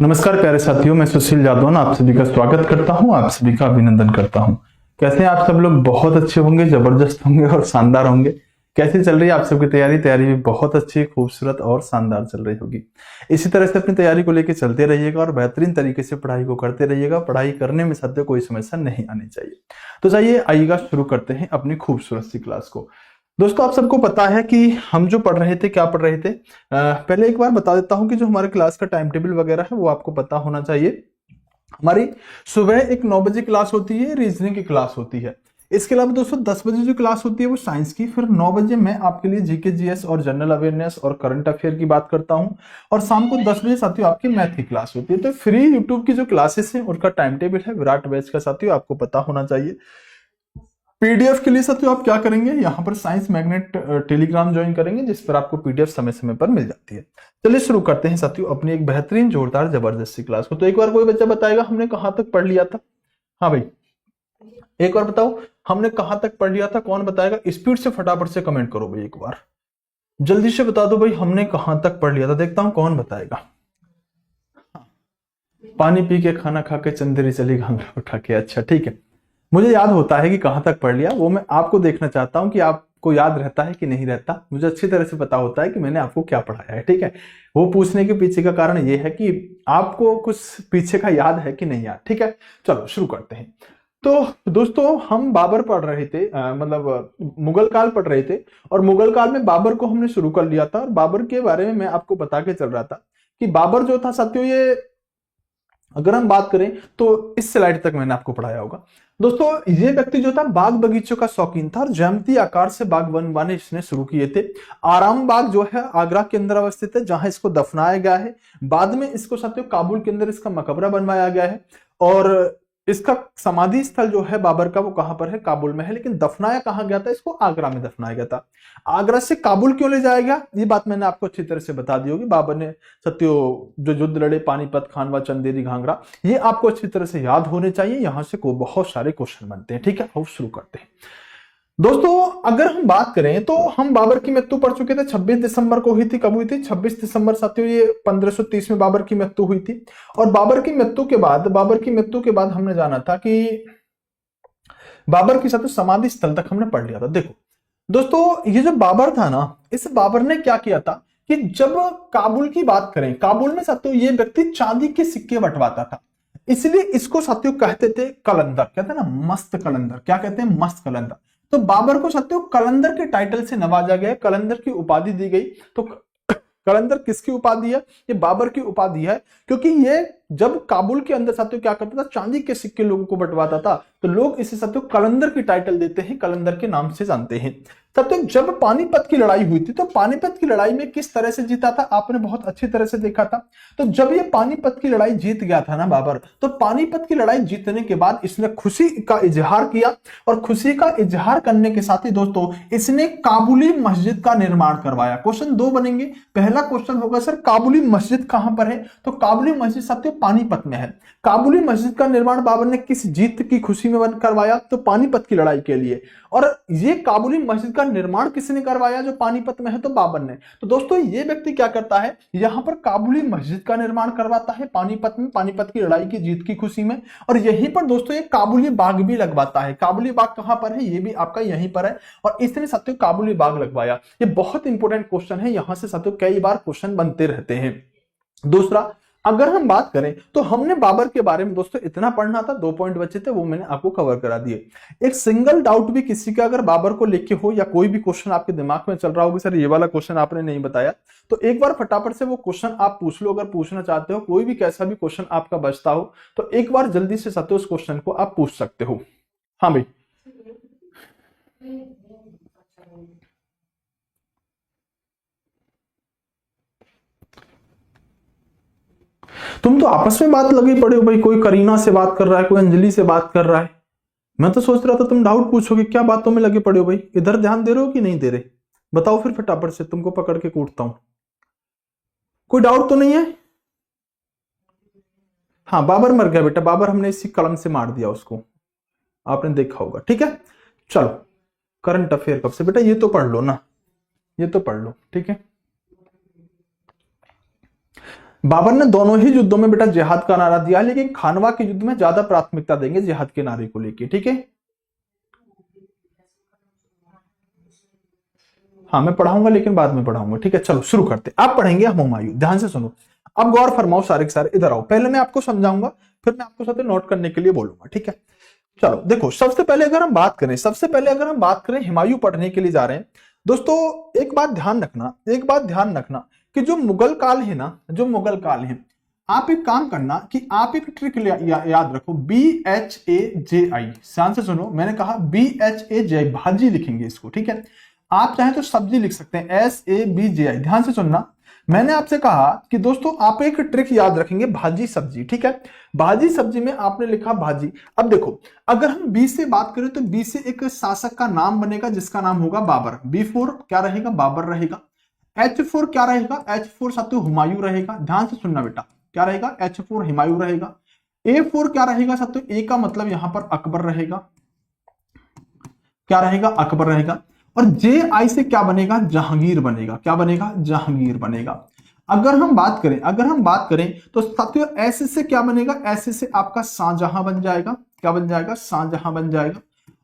नमस्कार प्यारे साथियों, मैं सुशील जादौन आप सभी का स्वागत करता हूं, आप सभी का अभिनंदन करता हूं। कैसे हैं आप सब लोग? बहुत अच्छे होंगे, जबरदस्त होंगे और शानदार होंगे। कैसी चल रही है आप सबकी तैयारी? तैयारी भी बहुत अच्छी, खूबसूरत और शानदार चल रही होगी। इसी तरह से अपनी तैयारी को लेकर चलते रहिएगा और बेहतरीन तरीके से पढ़ाई को करते रहिएगा। पढ़ाई करने में सत्य कोई समस्या नहीं आनी चाहिए। तो चलिए आइएगा, शुरू करते हैं अपनी खूबसूरत सी क्लास को। दोस्तों, आप सबको पता है कि हम जो पढ़ रहे थे, क्या पढ़ रहे थे? पहले एक बार बता देता हूं कि जो हमारे क्लास का टाइम टेबल वगैरह है वो आपको पता होना चाहिए। हमारी सुबह एक 9 बजे क्लास होती है, रीजनिंग की क्लास होती है। इसके अलावा दोस्तों 10 बजे जो क्लास होती है वो साइंस की। फिर 9 बजे मैं आपके लिए जीके जीएस और जनरल अवेयरनेस और करंट अफेयर की बात करता हूं। और शाम को 10 बजे साथियों आपकी मैथ की क्लास होती है। तो फ्री यूट्यूब की जो क्लासेस है उनका टाइम टेबल है विराट बैच का साथियों, आपको पता होना चाहिए। पीडीएफ के लिए साथियों आप क्या करेंगे, यहाँ पर साइंस मैग्नेट टेलीग्राम ज्वाइन करेंगे, जिस पर आपको पीडीएफ समय समय पर मिल जाती है। चलिए शुरू करते हैं साथियों अपनी एक बेहतरीन जोरदार जबरदस्ती क्लास को। तो एक बार कोई बच्चा बताएगा हमने कहां तक पढ़ लिया था? हाँ भाई, एक बार बताओ हमने कहां तक पढ़ लिया था? कौन बताएगा? स्पीड से फटाफट से कमेंट करो भाई, एक बार जल्दी से बता दो भाई, हमने कहां तक पढ़ लिया था। देखता हूं कौन बताएगा। पानी पी के, खाना खा के, चंदेरी चली घाघरा उठा के। अच्छा ठीक है, मुझे याद होता है कि कहां तक पढ़ लिया। वो मैं आपको देखना चाहता हूं कि आपको याद रहता है कि नहीं रहता। मुझे अच्छी तरह से पता होता है कि मैंने आपको क्या पढ़ाया है, ठीक है। वो पूछने के पीछे का कारण ये है कि आपको कुछ पीछे का याद है कि नहीं याद, ठीक है। चलो शुरू करते हैं। तो दोस्तों हम बाबर पढ़ रहे थे, मतलब मुगल काल पढ़ रहे थे। और मुगल काल में बाबर को हमने शुरू कर लिया था। और बाबर के बारे में मैं आपको बता के चल रहा था कि बाबर जो था साथियों, ये अगर हम बात करें तो इस स्लाइड तक मैंने आपको पढ़ाया होगा। दोस्तों ये व्यक्ति जो था बाग बगीचों का शौकीन था और ज्यामितीय आकार से बाग बनवाने इसने शुरू किए थे। आराम बाग जो है आगरा के अंदर अवस्थित है, जहां इसको दफनाया गया है। बाद में इसको साथियों काबुल के अंदर इसका मकबरा बनवाया गया है। और इसका समाधि स्थल जो है बाबर का, वो कहां पर है? काबुल में है। लेकिन दफनाया कहां गया था? इसको आगरा में दफनाया गया था। आगरा से काबुल क्यों ले जाया गया, ये बात मैंने आपको अच्छी तरह से बता दी होगी। बाबर ने सत्यो जो युद्ध लड़े, पानीपत, खानवा, चंदेरी, घाघरा, ये आपको अच्छी तरह से याद होने चाहिए। यहां से को बहुत सारे क्वेश्चन बनते हैं, ठीक है। अब शुरू करते हैं दोस्तों। अगर हम बात करें तो हम बाबर की मृत्यु पढ़ चुके थे, 26 दिसंबर को हुई थी। कब हुई थी? 26 दिसंबर साथियों, ये 1530 में बाबर की मृत्यु हुई थी। और बाबर की मृत्यु के बाद हमने जाना था कि बाबर की साथियों समाधि स्थल तक हमने पढ़ लिया था। देखो दोस्तों, ये जो बाबर था ना, इस बाबर ने क्या किया था कि जब काबुल की बात करें, काबुल में साथियों ये व्यक्ति चांदी के सिक्के बंटवाता था। इसलिए इसको साथियों कहते थे कलंदर। कहते हैं ना मस्त कलंदर। क्या कहते हैं? मस्त कलंदर। तो बाबर को साथियों कलंदर के टाइटल से नवाजा गया, कलंदर की उपाधि दी गई। तो कलंदर किसकी उपाधि है? ये बाबर की उपाधि है। क्योंकि ये जब काबुल के अंदर साथियों क्या करता था, चांदी के सिक्के लोगों को बंटवाता था, तो लोग इसे साथियों कलंदर की टाइटल देते हैं, कलंदर के नाम से जानते हैं। साथियों जब पानीपत की लड़ाई हुई थी, तो पानीपत की लड़ाई में किस तरह से जीता था आपने बहुत अच्छी तरह से देखा था। तो जब ये पानीपत की लड़ाई जीत गया था ना बाबर, तो पानीपत की लड़ाई जीतने के बाद इसने खुशी का इजहार किया। और खुशी का इजहार करने के साथ ही दोस्तों इसने काबुली मस्जिद का निर्माण करवाया। क्वेश्चन दो बनेंगे। पहला क्वेश्चन होगा सर काबुली मस्जिद कहां पर है? तो काबुली मस्जिद साथियों पानीपत में है। काबुली मस्जिद का निर्माण बाबर ने किस जीत की खुशी में करवाया? तो पानीपत की लड़ाई के लिए। और ये काबुली मस्जिद का निर्माण किसने करवाया जो पानीपत में है? तो बाबर ने। तो दोस्तों ये व्यक्ति क्या करता है, यहां पर काबुली मस्जिद का निर्माण करवाता है पानीपत में, पानीपत की लड़ाई की जीत की खुशी में। और यहीं पर दोस्तों ये काबुली बाग भी लगवाता है। काबुली बाग कहां पर है? ये भी आपका यहीं पर है। और इसने साथियों काबुली बाग लगवाया। ये बहुत इंपॉर्टेंट क्वेश्चन है, यहां से साथियों कई बार क्वेश्चन बनते रहते हैं। दूसरा, अगर हम बात करें तो हमने बाबर के बारे में दोस्तों इतना पढ़ना था, 2 पॉइंट बचे थे, वो मैंने आपको कवर करा दिए। एक सिंगल डाउट भी किसी का अगर बाबर को लेके हो, या कोई भी क्वेश्चन आपके दिमाग में चल रहा होगा सर ये वाला क्वेश्चन आपने नहीं बताया, तो एक बार फटाफट से वो क्वेश्चन आप पूछ लो। अगर पूछना चाहते हो, कोई भी कैसा भी क्वेश्चन आपका बचता हो, तो एक बार जल्दी से साथियों उस क्वेश्चन को आप पूछ सकते हो। हाँ भाई, तुम तो आपस में बात लगे पड़े हो भाई। कोई करीना से बात कर रहा है, कोई अंजलि से बात कर रहा है। मैं तो सोच रहा था तुम डाउट पूछोगे, क्या बातों में लगे पड़े हो भाई? इधर ध्यान दे रहे हो कि नहीं दे रहे? बताओ फिर फटाफट से, तुमको पकड़ के कूटता हूं। कोई डाउट तो नहीं है? हाँ, बाबर मर गया बेटा। बाबर हमने इसी कलम से मार दिया उसको, आपने देखा होगा, ठीक है। चलो करंट अफेयर कब से? बेटा ये तो पढ़ लो ना, ये तो पढ़ लो, ठीक है। बाबर ने दोनों ही युद्धों में बेटा जिहाद का नारा दिया, लेकिन खानवा के युद्ध में ज्यादा प्राथमिकता देंगे जिहाद के नारे को लेके, ठीक है। हाँ मैं पढ़ाऊंगा, लेकिन बाद में पढ़ाऊंगा, ठीक है। चलो शुरू करते, आप पढ़ेंगे हम हुमायूं, ध्यान से सुनो। अब गौर फरमाओ सारे के सारे, इधर आओ, पहले मैं आपको समझाऊंगा, फिर मैं आपको साथ नोट करने के लिए बोलूंगा, ठीक है। चलो देखो, सबसे पहले अगर हम बात करें हुमायूं पढ़ने के लिए जा रहे हैं दोस्तों, एक बात ध्यान रखना कि जो मुगल काल है ना, आप एक काम करना कि आप एक ट्रिक याद रखो, BHAJI, ध्यान से सुनो, मैंने कहा BHAJI, भाजी लिखेंगे इसको, ठीक है। आप चाहे तो सब्जी लिख सकते हैं, SABJI, ध्यान से सुनना। मैंने आपसे कहा कि दोस्तों आप एक ट्रिक याद रखेंगे, भाजी सब्जी, ठीक है। भाजी सब्जी में आपने लिखा भाजी। अब देखो, अगर हम बी से बात करें तो बी से एक शासक का नाम बनेगा जिसका नाम होगा बाबर। B4 क्या रहेगा, बाबर रहेगा। H4 क्या रहेगा, H4 साथियों हुमायूं रहेगा। ध्यान से सुनना बेटा, क्या रहेगा, H4 हुमायूं रहेगा। A4 क्या रहेगा साथियों, ए का मतलब यहां पर अकबर रहेगा, क्या रहेगा, अकबर रहेगा। और JI से क्या बनेगा, जहांगीर बनेगा, क्या बनेगा, जहांगीर बनेगा। अगर हम बात करें तो साथियों S से क्या बनेगा, S से आपका शाहजहां बन जाएगा, क्या बन जाएगा, शाहजहां बन जाएगा।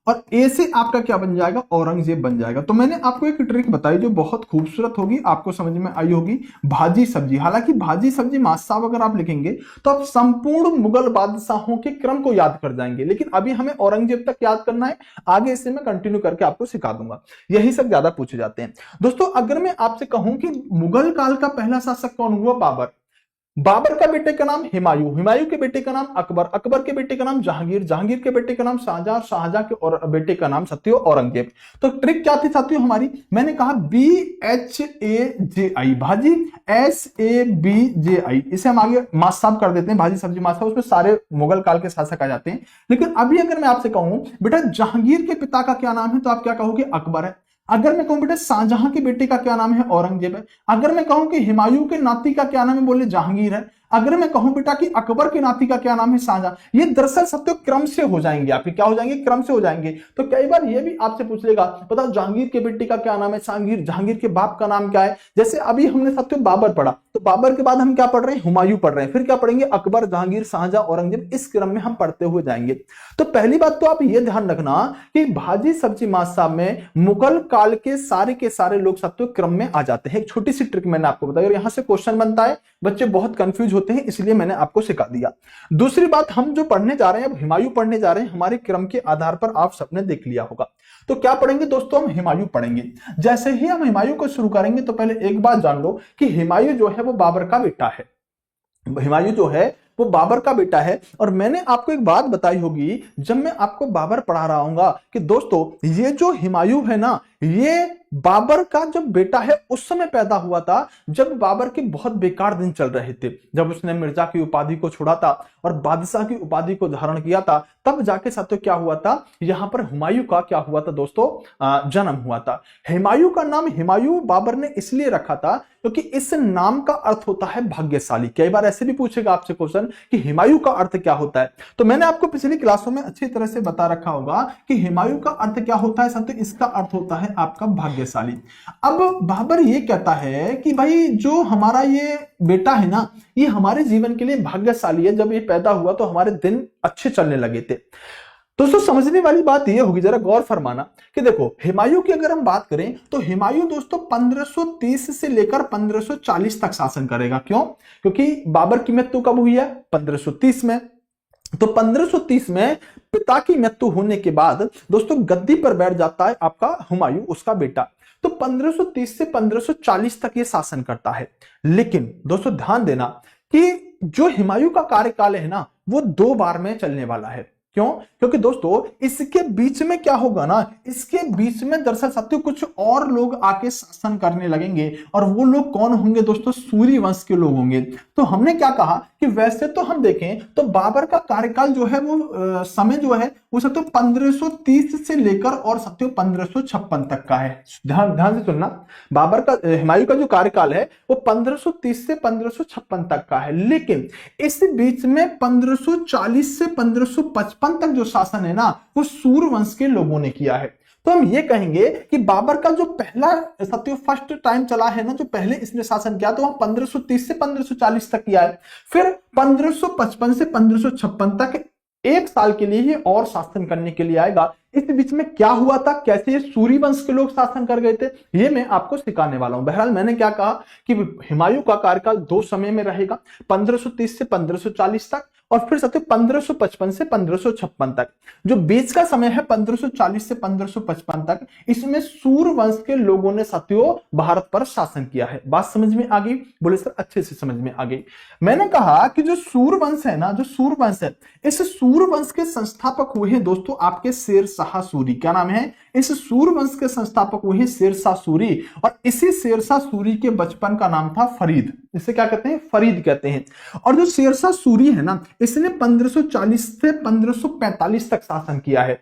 और ए से आपका क्या बन जाएगा, औरंगजेब बन जाएगा। तो मैंने आपको एक ट्रिक बताई जो बहुत खूबसूरत होगी, आपको समझ में आई होगी, भाजी सब्जी। हालांकि भाजी सब्जी मासाब अगर आप लिखेंगे तो आप संपूर्ण मुगल बादशाहों के क्रम को याद कर जाएंगे, लेकिन अभी हमें औरंगजेब तक याद करना है, आगे इससे मैं कंटिन्यू करके आपको सिखा दूंगा। यही सब ज्यादा पूछे जाते हैं दोस्तों। अगर मैं आपसे कहूं कि मुगल काल का पहला शासक कौन हुआ, बाबर। बाबर का बेटे का नाम हुमायूं, हुमायूं के बेटे का नाम अकबर, अकबर के बेटे का नाम जहांगीर, जहांगीर के बेटे का नाम शाहजहां, शाहजहां के और बेटे का नाम साथियों औरंगजेब। तो ट्रिक क्या थी साथियों हमारी, मैंने कहा BHAJI, भाजी, SABJI, इसे हम आगे मासाब कर देते हैं, भाजी सब्जी मासाब, उसमें सारे मुगल काल के शासक आ जाते हैं। लेकिन अभी अगर मैं आपसे कहूं बेटा जहांगीर के पिता का क्या नाम है, तो आप क्या कहोगे, अकबर है। अगर मैं कहूं बेटा शाहजहां के बेटे का क्या नाम है, औरंगजेब है। अगर मैं कहूं कि हुमायूं के नाती का क्या नाम है, बोले जहांगीर है। अगर मैं कहूं बेटा कि अकबर के नाती का क्या नाम है, शाहजहां। ये दरअसल सत्य क्रम से हो जाएंगे, आपके क्या हो जाएंगे, क्रम से हो जाएंगे। तो कई बार ये भी आपसे पूछ लेगा, बताओ जहांगीर के बेटे का क्या नाम है, जहांगीर के बाप का नाम क्या है। जैसे अभी हमने सत्य बाबर पढ़ा, तो बाबर के बाद हम क्या पढ़ रहे हैं, हुमायूं पढ़ रहे हैं, फिर क्या पढ़ेंगे, अकबर, जहांगीर, शाहजहां, औरंगजेब, इस क्रम में हम पढ़ते हुए जाएंगे। तो पहली बात तो आप ये ध्यान रखना कि भाजी सब्जी मासाब में मुगल काल के सारे लोग सत्य क्रम में आ जाते हैं। एक छोटी सी ट्रिक मैंने आपको बताई, और यहां से क्वेश्चन बनता है, बच्चे बहुत कंफ्यूज होते हैं, इसलिए मैंने आपको सिखा दिया। दूसरी बात, हम जो पढ़ने जा रहे हैं, अब हुमायूं पढ़ने जा रहे हैं, हमारे क्रम के आधार पर आप सबने देख लिया होगा। तो क्या पढ़ेंगे दोस्तों, हम हुमायूं पढ़ेंगे। जैसे ही हम हुमायूं को शुरू करेंगे तो पहले एक बात जान लो कि हुमायूं जो है वो बाबर का बेटा है। हुमायूं जो है वो बाबर का बेटा है। और मैंने आपको एक बात बताई होगी जब मैं आपको बाबर पढ़ा रहा हूंगा कि दोस्तों ये जो हुमायूं है ना, ये बाबर का जब बेटा है उस समय पैदा हुआ था जब बाबर के बहुत बेकार दिन चल रहे थे, जब उसने मिर्जा की उपाधि को छोड़ा था और बादशाह की उपाधि को धारण किया था, तब जाके साथियों क्या हुआ था, यहां पर हुमायूं का क्या हुआ था दोस्तों, जन्म हुआ था। हुमायूं का नाम हुमायूं बाबर ने इसलिए रखा था क्योंकि इस नाम का अर्थ होता है भाग्यशाली। कई बार ऐसे भी पूछेगा आपसे क्वेश्चन कि हुमायूं का अर्थ क्या होता है। तो मैंने आपको पिछली क्लासों में अच्छी तरह से बता रखा होगा कि हुमायूं का अर्थ क्या होता है साथियों, इसका अर्थ होता है आपका भाग्यशाली। अब बाबर ये कहता है कि भाई जो हमारा ये बेटा है ना, ये हमारे जीवन के लिए भाग्यशाली है, जब ये पैदा हुआ तो हमारे दिन अच्छे चलने लगे थे। दोस्तों समझने वाली बात यह होगी, जरा गौर फरमाना कि देखो हुमायूं की अगर हम बात करें तो हुमायूं दोस्तों 1530 से लेकर 1540 तक शासन करेगा। क्यों? क्योंकि बाबर की मृत्यु कब हुई है, 1530 में। तो 1530 में पिता की मृत्यु होने के बाद दोस्तों गद्दी पर बैठ जाता है आपका हुमायूं, उसका बेटा। तो 1530 से 1540 तक ये शासन करता है। लेकिन दोस्तों ध्यान देना कि जो हुमायूं का कार्यकाल है ना, वो 2 बार में चलने वाला है। क्यों? क्योंकि दोस्तों इसके बीच में क्या होगा ना, इसके बीच में दरअसल साथियों कुछ और लोग आके शासन करने लगेंगे। और वो लोग कौन होंगे दोस्तों, सूर्य वंश के लोग होंगे। तो हमने क्या कहा कि वैसे तो हम देखें तो बाबर का कार्यकाल जो है वो समय जो है वो साथियों 1530 से लेकर और साथियों 1556 तक का है। ध्यान से सुनना, बाबर का हुमायूं का जो कार्यकाल है वो 1530 से 1556 तक का है। लेकिन इस बीच में 1540 से 1555 तक जो शासन है ना, वो सूर्य वंश के लोगों ने किया है। तो हम ये कहेंगे कि बाबर का जो पहला साथियों फर्स्ट टाइम चला है ना, जो पहले इसने शासन किया, तो वह 1530 से 1540 तक किया है। फिर 1555 से 1556 तक 1 साल के लिए ही और शासन करने के लिए आएगा। इस बीच में क्या हुआ था, कैसे सूरी वंश के लोग शासन कर गए थे, ये मैं आपको सिखाने वाला हूं। बहरहाल मैंने क्या कहा कि हुमायूं का कार्यकाल 2 समय में रहेगा, 1530 से 1540 तक, और फिर साथियों 1555 से 1556 तक। जो बीच का समय है 1540 से 1555 तक, इसमें सूर वंश के लोगों ने साथियों भारत पर शासन किया है। बात समझ में आ गई? बोले सर अच्छे से समझ में आ गई। मैंने कहा कि जो सूर वंश है ना, जो सूर वंश है, इस सूर वंश के संस्थापक हुए हैं दोस्तों आपके शेर शाह सूरी। क्या नाम है? इस सूर वंश के संस्थापक हुए हैं शेर शाह सूरी, और इसी शेर शाह सूरी के बचपन का नाम था फरीद। इसे क्या कहते हैं? फरीद कहते हैं। और जो शेर शाह सूरी है ना, इसने 1540 से 1545 तक शासन किया है,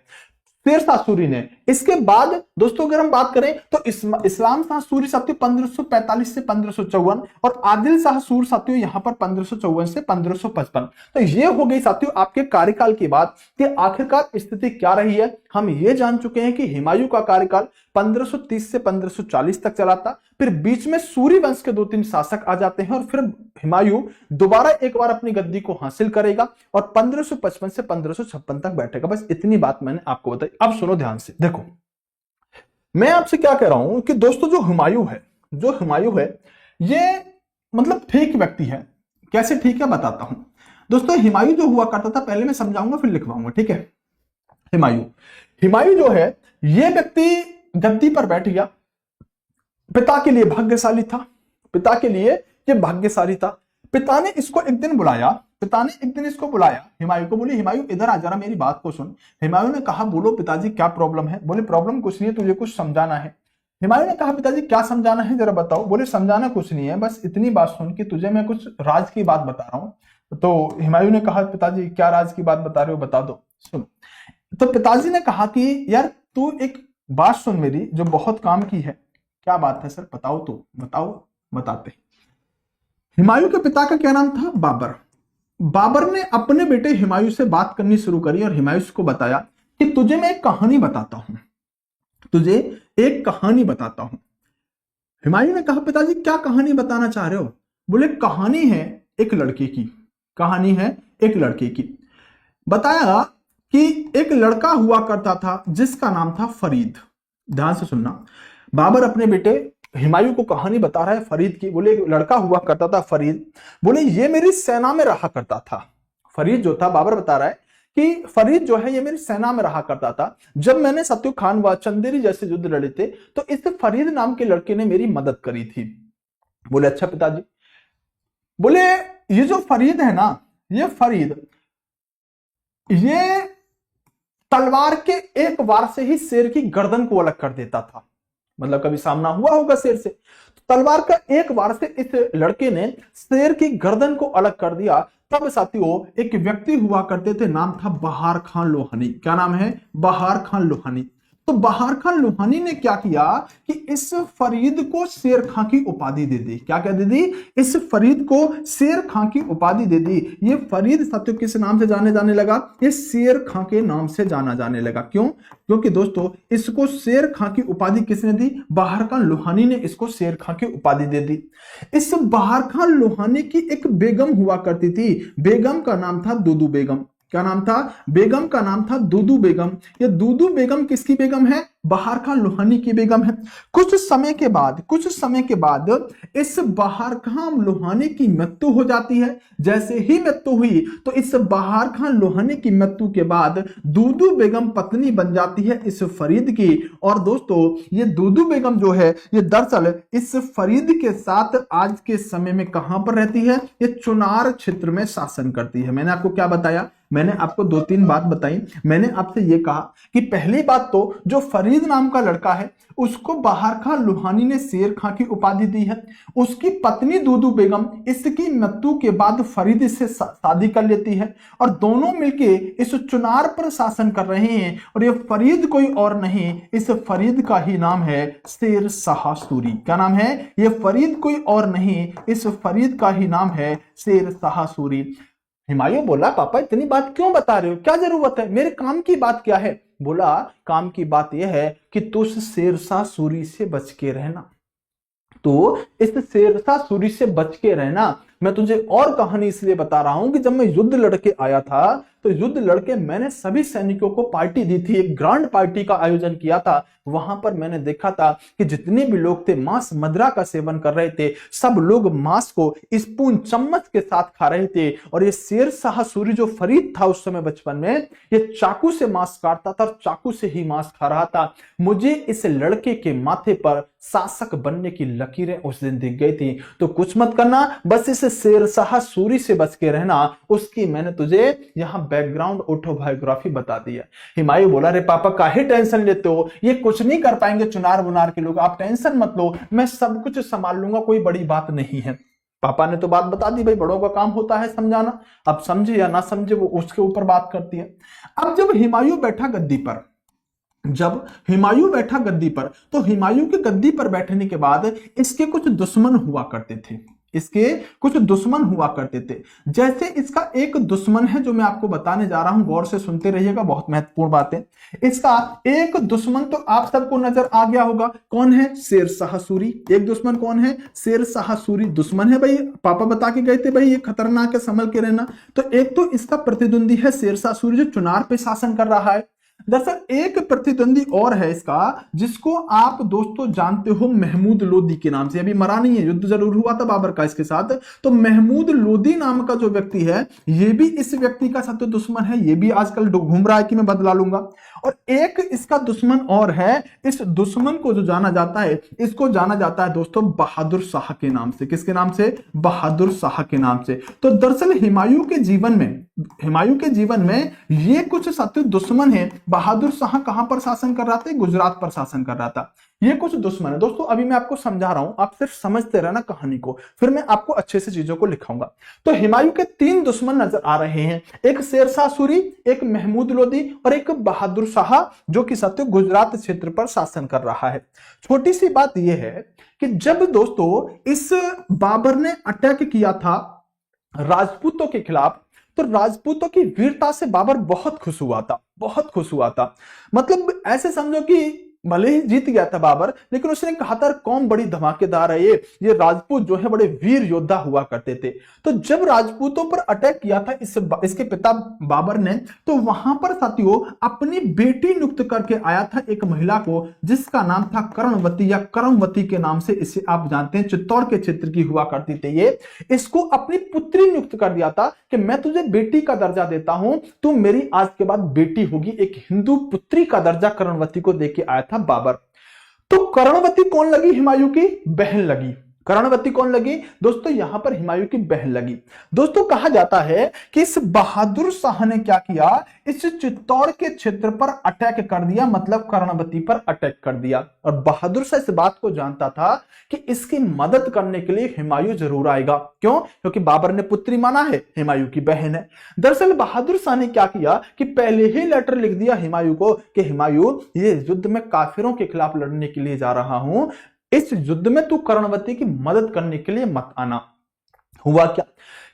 शेर शाह सूरी ने। इसके बाद दोस्तों अगर हम बात करें तो इस्लाम शाह सूरी साथियों 1545 से 1554, और आदिल शाह सूर साथियों यहां पर 1554 से 1555। तो ये हो गई साथियों आपके कार्यकाल की बात कि आखिरकार स्थिति क्या रही है। हम ये जान चुके हैं कि हुमायूं का कार्यकाल 1530 से 1540 तक चला था, फिर बीच में सूरी वंश के 2-3 शासक आ जाते हैं, और फिर हुमायूं दोबारा एक बार अपनी गद्दी को हासिल करेगा और 1555 से 1556 तक बैठेगा। बस इतनी बात मैंने आपको बताई। अब सुनो ध्यान से, देखो मैं आपसे क्या कह रहा हूं कि दोस्तों जो हुमायूं है ये मतलब ठीक व्यक्ति है। कैसे ठीक है बताता हूं। दोस्तों हुमायूं जो हुआ करता था, पहले मैं समझाऊंगा फिर लिखवाऊंगा, ठीक है। हुमायूं जो है ये व्यक्ति गद्दी पर बैठ गया, पिता के लिए भाग्यशाली था, पिता के लिए ये भाग्यशाली था। पिता ने इसको एक दिन बुलाया हुमायूं को, बोले हुमायूं इधर आ जरा मेरी बात को सुन। हुमायूं ने कहा बोलो पिताजी क्या प्रॉब्लम है? बोले प्रॉब्लम कुछ नहीं है, तुझे कुछ समझाना है। हुमायूं ने कहा पिताजी क्या समझाना है जरा बताओ। बोले समझाना कुछ नहीं है, बस इतनी बात सुन कि तुझे मैं कुछ राज की बात बता रहा हूं। तो हुमायूं ने कहा पिताजी क्या राज की बात बता रहे हो, बता दो। सुन, तो पिताजी ने कहा कि यार तू एक बात सुन मेरी जो बहुत काम की है। क्या बात है सर? बताओ तो बताओ। बताते। हुमायूं के पिता का क्या नाम था? बाबर। बाबर ने अपने बेटे हुमायूं से बात करनी शुरू करी और हुमायूं को बताया कि तुझे मैं एक कहानी बताता हूं, तुझे एक कहानी बताता हूं। हुमायूं ने कहा पिताजी क्या कहानी बताना चाह रहे हो? बोले कहानी है एक लड़के की, कहानी है एक लड़के की। बताया कि एक लड़का हुआ करता था जिसका नाम था फरीद। ध्यान से सुनना, बाबर अपने बेटे हुमायूं को कहानी बता रहा है फरीद की। बोले एक लड़का हुआ करता था फरीद, बोले ये मेरी सेना में रहा करता था। फरीद जो था, बाबर बता रहा है कि फरीद जो है ये मेरी सेना में रहा करता था। जब मैंने सत्यु खान व चंदेरी जैसे युद्ध लड़े थे तो इस फरीद नाम के लड़के ने मेरी मदद करी थी। बोले अच्छा पिताजी। बोले ये जो फरीद है ना, ये फरीद ये तलवार के एक वार से ही शेर की गर्दन को अलग कर देता था। मतलब कभी सामना हुआ होगा शेर से, तो तलवार का एक वार से इस लड़के ने शेर की गर्दन को अलग कर दिया। तब साथियों एक व्यक्ति हुआ करते थे, नाम था बहार खान लोहानी। क्या नाम है? बहार खान लोहानी। तो बहार खान लोहानी ने क्या किया कि इस फरीद को शेर खां की उपाधि दे दी। क्या दे दी? इस फरीद को शेर खां की उपाधि दे दी। ये फरीद साथियों किस नाम से जाने लगा? ये शेर खां के नाम से जाना जाने लगा। क्यों? क्योंकि दोस्तों इसको शेर खां की उपाधि किसने दी? बहार खान लोहानी ने इसको शेर खां की उपाधि दे दी। इस बहार खान लोहानी की एक बेगम हुआ करती थी, बेगम का नाम था दूदू बेगम। क्या नाम था? बेगम का नाम था दूदू बेगम। ये दूदू बेगम किसकी बेगम है? बहार खान लोहानी की बेगम है। कुछ समय के बाद इस बहार खान लोहानी की मृत्यु हो जाती है। जैसे ही मृत्यु हुई तो इस बहार खान लोहानी की मृत्यु के बाद दूदू बेगम पत्नी बन जाती है इस फरीद की। और दोस्तों ये दूदू बेगम जो है ये दरअसल इस फरीद के साथ आज के समय में कहां पर रहती है? ये चुनार क्षेत्र में शासन करती है। मैंने आपको क्या बताया? मैंने आपको 2-3 बात बताई। मैंने आपसे यह कहा कि पहली बात तो जो फरीद नाम का लड़का है उसको बहार खान लोहानी ने शेर खां की उपाधि दी है। उसकी पत्नी दूदू बेगम इसकी मृत्यु के बाद फरीद से शादी कर लेती है और दोनों मिलके इस चुनार पर शासन कर रहे हैं। और ये फरीद कोई और नहीं, इस फरीद का ही नाम है शेर शाह सूरी। क्या नाम है? ये फरीद कोई और नहीं, इस फरीद का ही नाम है शेर शाह सूरी। हुमायूं बोला पापा इतनी बात क्यों बता रहे हो? क्या जरूरत है? मेरे काम की बात क्या है? बोला काम की बात यह है कि तू शेरशाह सूरी से बच के रहना, तो इस शेरशाह सूरी से बच के रहना। मैं तुझे और कहानी इसलिए बता रहा हूं कि जब मैं युद्ध लड़के आया था तो युद्ध लड़के मैंने सभी सैनिकों को पार्टी दी थी, एक ग्रांड पार्टी का आयोजन किया था। वहां पर मैंने देखा था कि जितने भी लोग थे मांस मदिरा का सेवन कर रहे थे, सब लोग मांस को स्पून चम्मच के साथ खा रहे थे। और ये शेरशाह सूरी जो फरीद था उस समय बचपन में, ये चाकू से मांस काटता था और चाकू से ही मांस खा रहा था। मुझे इस लड़के के माथे पर शासक बनने की लकीरें उस दिन दिख गई थी। तो कुछ मत करना, बस इस शेरशाह सूरी से बच के रहना। उसकी मैंने तुझे यहां बैकग्राउंड ऑटोबायोग्राफी बता दी है। हिमायू बोला, रे पापा काहे टेंशन लेते हो, ये कुछ नहीं कर पाएंगे चुनार बुनार के लोग, आप टेंशन मत लो, मैं सब कुछ संभाल लूंगा, कोई बड़ी बात नहीं है। पापा ने तो बात बता दी, भाई बड़ों का काम होता है समझाना, अब समझे या ना समझे वो उसके ऊपर बात करती है। अब जब हिमायू बैठा गद्दी पर, तो हिमायू के गद्दी पर बैठने के बाद इसके कुछ दुश्मन हुआ करते थे, जैसे इसका एक दुश्मन है जो मैं आपको बताने जा रहा हूं, गौर से सुनते रहिएगा, बहुत महत्वपूर्ण बात है। इसका एक दुश्मन तो आप सबको नजर आ गया होगा, कौन है? शेरशाह सूरी। एक दुश्मन कौन है? शेरशाह सूरी दुश्मन है, भाई पापा बता के गए थे भाई ये खतरनाक है, संभल के रहना। तो एक तो इसका प्रतिद्वंदी है शेरशाह सूरी जो चुनार पे शासन कर रहा है। दरअसल एक प्रतिद्वंदी और है इसका, जिसको आप दोस्तों जानते हो महमूद लोदी के नाम से। अभी मरा नहीं है, युद्ध जरूर हुआ था बाबर का इसके साथ। तो महमूद लोदी नाम का जो व्यक्ति है, ये भी इस व्यक्ति का सत्य दुश्मन है, ये भी आजकल घूम रहा है कि मैं बदला लूंगा। और एक इसका दुश्मन और है, इस दुश्मन को जो जाना जाता है, इसको जाना जाता है दोस्तों बहादुर शाह के नाम से। किसके नाम से? बहादुर शाह के नाम से। तो दरअसल हिमायू के जीवन में ये कुछ सत्य दुश्मन है। बहादुर शाह कहां पर शासन कर रहा था? गुजरात पर शासन कर रहा था। ये कुछ दुश्मन है दोस्तों, अभी मैं आपको समझा रहा हूं, आप सिर्फ समझते रहना कहानी को, फिर मैं आपको अच्छे से चीजों को लिखाऊंगा। तो हिमायू के 3 दुश्मन नजर आ रहे हैं, एक शेरशाह सूरी, एक महमूद लोदी और एक बहादुर शाह, जो कि सत्य गुजरात क्षेत्र पर शासन कर रहा है। छोटी सी बात यह है कि जब दोस्तों इस बाबर ने अटैक किया था राजपूतों के खिलाफ, तो राजपूतों की वीरता से बाबर बहुत खुश हुआ था। मतलब ऐसे समझो कि भले ही जीत गया था बाबर, लेकिन उसने कहा था कौम बड़ी धमाकेदार है, ये राजपूत जो है बड़े वीर योद्धा हुआ करते थे। तो जब राजपूतों पर अटैक किया था इसके पिता बाबर ने, तो वहां पर साथियों अपनी बेटी नियुक्त करके आया था एक महिला को, जिसका नाम था कर्णवती या करमवती के नाम से इसे आप जानते हैं, चित्तौड़ के क्षेत्र की हुआ करती थी ये। इसको अपनी पुत्री नियुक्त कर दिया था कि मैं तुझे बेटी का दर्जा देता हूं, तू मेरी आज के बाद बेटी होगी। एक हिंदू पुत्री का दर्जा कर्णवती को देके आया था बाबर। तो कर्णवती कौन लगी? हिमायू की बहन लगी। कर्णवती कौन लगी दोस्तों? यहां पर हिमायू की बहन लगी। दोस्तों कहा जाता है कि इस बहादुर शाह ने क्या किया, इस चित्तौड़ के क्षेत्र पर अटैक कर दिया, मतलब कर्णवती पर अटैक कर दिया। और बहादुर शाह इस बात को जानता था कि इसकी मदद करने के लिए हिमायू जरूर आएगा। क्यों? क्योंकि बाबर ने पुत्री माना है, हिमायू की बहन है। दरअसल बहादुर शाह ने क्या किया कि पहले ही लेटर लिख दिया हिमायू को कि हिमायू, ये युद्ध में काफिरों के खिलाफ लड़ने के लिए जा रहा हूं, इस युद्ध में तू कर्णवती की मदद करने के लिए मत आना। हुआ क्या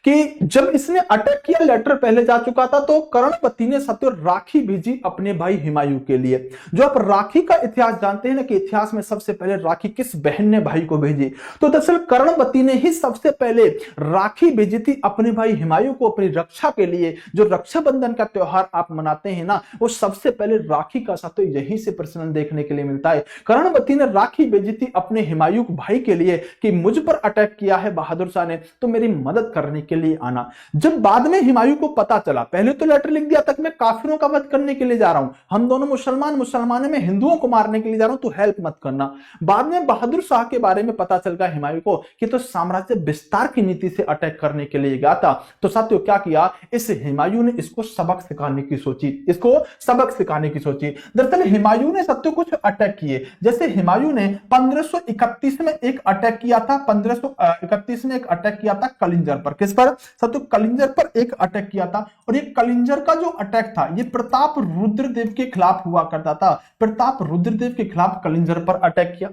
कि जब इसने अटैक किया, लेटर पहले जा चुका था, तो कर्णवती ने सत्य राखी भेजी अपने भाई हिमायू के लिए। जो आप राखी का इतिहास जानते हैं ना, कि इतिहास में सबसे पहले राखी किस बहन ने भाई को भेजी, तो दरअसल कर्णवती ने ही सबसे पहले राखी भेजी थी अपने भाई हिमायू को अपनी रक्षा के लिए। जो रक्षाबंधन का त्योहार आप मनाते हैं ना, वो सबसे पहले राखी का सत्य यहीं से प्रचलन देखने के लिए मिलता है। कर्णवती ने राखी भेजी थी अपने हिमायू भाई के लिए कि मुझ पर अटैक किया है बहादुर शाह ने, तो मेरी मदद करने के लिए आना। जब बाद में हिमायू को पता चला, पहले तो लेटर लिख दिया तक मैं काफिरों का वध करने के लिए जा रहा हूं, हम दोनों मुसलमान में हिंदुओं को मारने के लिए जा रहा हूं, तो हेल्प मत करना। बाद में बहादुर शाह के बारे में पता चल गया हिमायू को कि तो साम्राज्य विस्तार की नीति से अटैक करने के लिए गया था। तो साथियों क्या किया, इस हिमायू ने इसको सबक सिखाने की सोची। दरअसल हिमायू ने सत्य कुछ अटैक किए। जैसे हिमायू ने 1531 में एक अटैक किया था, 1531 में एक अटैक किया था कलिंजर पर। किस पर? सत्य कलिंजर पर एक अटैक किया था। और ये कलिंजर का जो अटैक था, ये प्रताप रुद्रदेव के खिलाफ हुआ करता था। प्रताप रुद्रदेव के खिलाफ कलिंजर पर अटैक किया।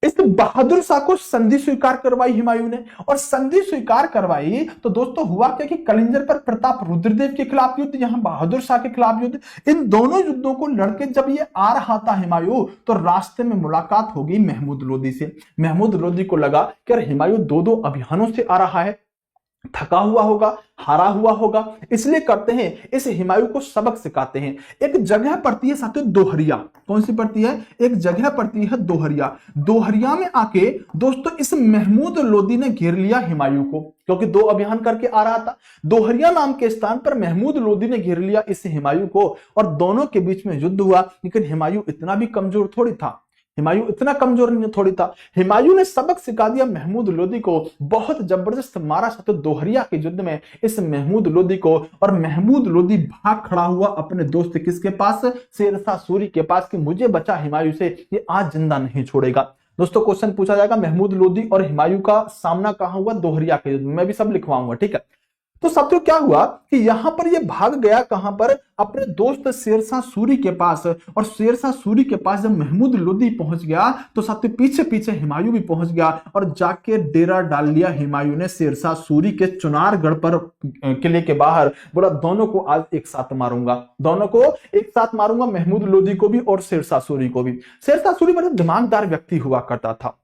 इस बहादुर शाह को संधि स्वीकार करवाई हुमायूं ने, और संधि स्वीकार करवाई तो दोस्तों हुआ क्या कि कलिंजर पर प्रताप रुद्रदेव के खिलाफ युद्ध, यहां बहादुर शाह के खिलाफ युद्ध, इन दोनों युद्धों को लड़के जब ये आ रहा था हुमायूं, तो रास्ते में मुलाकात हो गई महमूद लोदी से। महमूद लोदी को लगा कि यार हुमायूं दो दो अभियानों से आ रहा है, थका हुआ होगा, हारा हुआ होगा, इसलिए करते हैं इस हुमायूं को सबक सिखाते हैं। एक जगह पड़ती है साथियों दोहरिया, कौन सी पड़ती है, एक जगह पड़ती है दोहरिया। दोहरिया में आके दोस्तों इस महमूद लोदी ने घेर लिया हुमायूं को, क्योंकि दो अभियान करके आ रहा था। दोहरिया नाम के स्थान पर महमूद लोदी ने घेर लिया इस हुमायूं को, और दोनों के बीच में युद्ध हुआ। लेकिन हुमायूं इतना भी कमजोर थोड़ी था, हुमायूं इतना कमजोर नहीं थोड़ी था। हुमायूं ने सबक सिखा दिया महमूद लोदी को, बहुत जबरदस्त मारा साथ दोहरिया के युद्ध में इस महमूद लोदी को, और महमूद लोदी भाग खड़ा हुआ अपने दोस्त किसके पास, शेरशाह सूरी के पास, कि मुझे बचा हुमायूं से, ये आज जिंदा नहीं छोड़ेगा। दोस्तों क्वेश्चन पूछा जाएगा महमूद लोदी और हुमायूं का सामना कहां हुआ, दोहरिया के युद्ध में, मैं भी सब लिखवाऊंगा, ठीक है। तो साथियों क्या हुआ कि यहां पर ये भाग गया कहां पर, अपने दोस्त शेरशाह सूरी के पास, और शेरशाह सूरी के पास जब महमूद लोदी पहुंच गया तो साथियों पीछे पीछे हुमायूं भी पहुंच गया, और जाके डेरा डाल लिया हुमायूं ने शेरशाह सूरी के चुनारगढ़ पर, किले के बाहर। बोला दोनों को आज एक साथ मारूंगा, दोनों को एक साथ मारूंगा, महमूद लोदी को भी और शेरशाह सूरी को भी। शेरशाह सूरी बड़ा दिमागदार व्यक्ति हुआ करता था।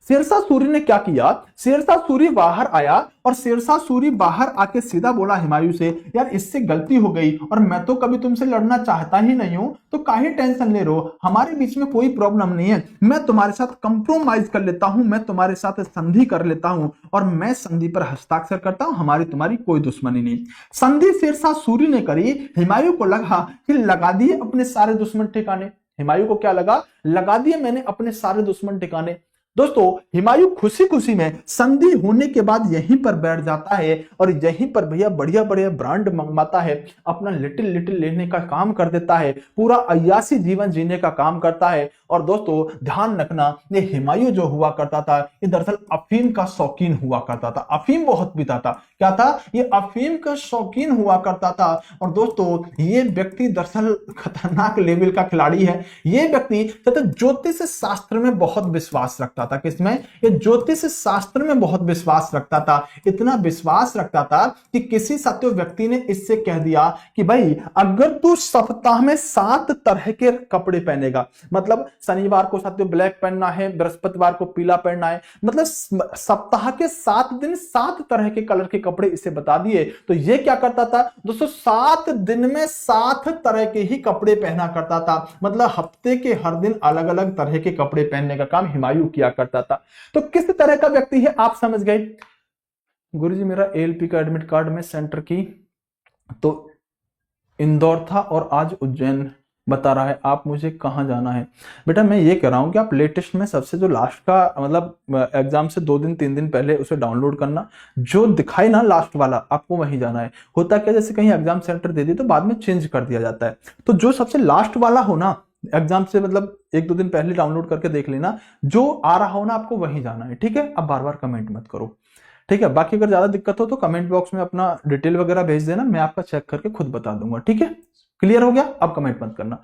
शेरशाह सूरी ने क्या किया, शेरशाह सूरी बाहर आया, और शेरशाह सूरी बाहर आके सीधा बोला हुमायूं से, यार इससे गलती हो गई, और मैं तो कभी तुमसे लड़ना चाहता ही नहीं हूं, तो काहे टेंशन ले रहे हो, हमारे बीच में कोई प्रॉब्लम नहीं है, मैं तुम्हारे साथ कंप्रोमाइज कर लेता हूं, मैं तुम्हारे साथ संधि कर लेता हूं, और मैं संधि पर हस्ताक्षर करता हूं, हमारी तुम्हारी कोई दुश्मनी नहीं। संधि शेरशाह सूरी ने करी, हुमायूं को लगा कि लगा दिए अपने सारे दुश्मन ठिकाने। हुमायूं को क्या लगा, लगा दिए मैंने अपने सारे दुश्मन ठिकाने। दोस्तों हुमायूं खुशी खुशी में संधि होने के बाद यहीं पर बैठ जाता है, और यहीं पर भैया बढ़िया बढ़िया ब्रांड मंगवाता है, अपना लिटिल लिटिल लेने का काम कर देता है, पूरा अय्यासी जीवन जीने का काम करता है। और दोस्तों ध्यान रखना, ये हुमायूं जो हुआ करता था ये दरअसल अफीम का शौकीन हुआ करता था, अफीम बहुत पीता था। क्या था, ये अफीम का शौकीन हुआ करता था। और दोस्तों ये व्यक्ति दरअसल खतरनाक लेवल का खिलाड़ी है। ये व्यक्ति तथा ज्योतिष शास्त्र में बहुत विश्वास रखता था, किसमें, ये ज्योतिष शास्त्र में बहुत विश्वास रखता था। इतना विश्वास रखता था कि किसी साथियों व्यक्ति ने इससे कह दिया कि भाई अगर तू सप्ताह में 7 तरह के कपड़े पहनेगा, मतलब शनिवार को साथियों ब्लैक पहनना है, बृहस्पतिवार को पीला पहनना है, मतलब सप्ताह के 7 दिन 7 तरह के कलर के कपड़े इसे बता दिए, तो ये क्या करता था दोस्तों, 7 दिन में 7 तरह के ही कपड़े पहना करता था। मतलब हफ्ते के हर दिन अलग अलग तरह के कपड़े पहनने का काम हुमायूं किया करता था। तो किस तरह का व्यक्ति है आप समझ गए। गुरुजी मेरा एएलपी का एडमिट कार्ड में सेंटर की तो इंदौर था और आज उज्जैन बता रहा है, आप मुझे कहां जाना है। बेटा मैं ये कह रहा हूं कि आप लेटेस्ट में सबसे जो लास्ट का मतलब एग्जाम से 2 दिन 3 दिन पहले उसे डाउनलोड करना, जो दिखाए ना लास्ट वाला आपको वहीं जाना है। होता क्या, जैसे कहीं एग्जाम सेंटर दे दी तो बाद में चेंज कर दिया जाता है, तो जो सबसे लास्ट वाला हो ना एग्जाम से मतलब 1-2 दिन पहले डाउनलोड करके देख लेना, जो आ रहा हो ना आपको वहीं जाना है, ठीक है। अब बार बार कमेंट मत करो, ठीक है। बाकी अगर ज्यादा दिक्कत हो तो कमेंट बॉक्स में अपना डिटेल वगैरह भेज देना, मैं आपका चेक करके खुद बता दूंगा, ठीक है। क्लियर हो गया, अब कमेंट मत करना।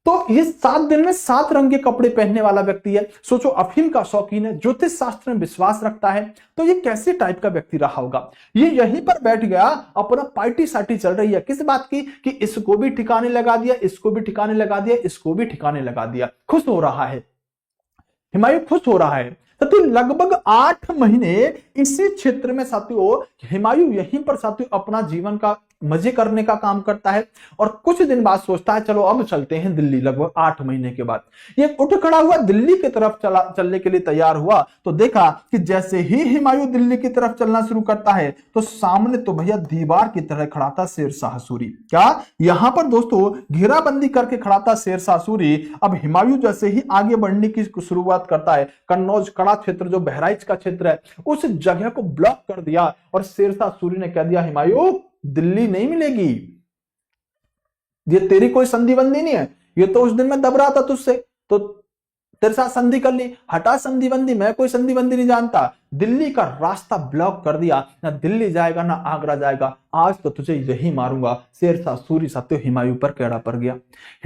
तो ये 7 दिन में 7 रंग के कपड़े पहनने वाला व्यक्ति है। सोचो अफीम का शौकीन है, ज्योतिष शास्त्र में विश्वास रखता है, तो ये कैसे टाइप का व्यक्ति रहा होगा। ये यहीं पर बैठ गया, अपना पार्टी साटी चल रही है किस बात की, कि इसको भी ठिकाने लगा दिया, इसको भी ठिकाने लगा दिया, इसको भी ठिकाने लगा दिया, खुश हो रहा है हुमायूं, खुश हो रहा है। तो लगभग 8 महीने इसी क्षेत्र में साथियों हुमायूं यहीं पर साथियों अपना जीवन का मजे करने का काम करता है, और कुछ दिन बाद सोचता है चलो अब चलते हैं दिल्ली। लगभग 8 महीने के बाद ये उठ खड़ा हुआ, दिल्ली की तरफ चलने के लिए तैयार हुआ, तो देखा कि जैसे ही हुमायूं दिल्ली की तरफ चलना शुरू करता है तो सामने तो भैया दीवार की तरह खड़ा था शेरशाह सूरी। क्या यहां पर दोस्तों घेराबंदी करके खड़ा था शेरशाह सूरी। अब हुमायूं जैसे ही आगे बढ़ने की शुरुआत करता है, कन्नौज कड़ा क्षेत्र जो बहराइच का क्षेत्र है उस जगह को ब्लॉक कर दिया, और शेरशाह सूरी ने कह दिया हुमायूं दिल्ली नहीं मिलेगी, ये तेरी कोई संधि बंदी नहीं है, ये तो उस दिन मैं दब रहा था तुझसे, तो तेरे साथ संधि कर ली, हटा संधि बंदी, मैं कोई संधि बंदी नहीं जानता, दिल्ली का रास्ता ब्लॉक कर दिया, ना दिल्ली जाएगा ना आगरा जाएगा, आज तो तुझे यही मारूंगा। शेरशाह सूरी साथियों हुमायूं पर कैड़ा पड़ गया।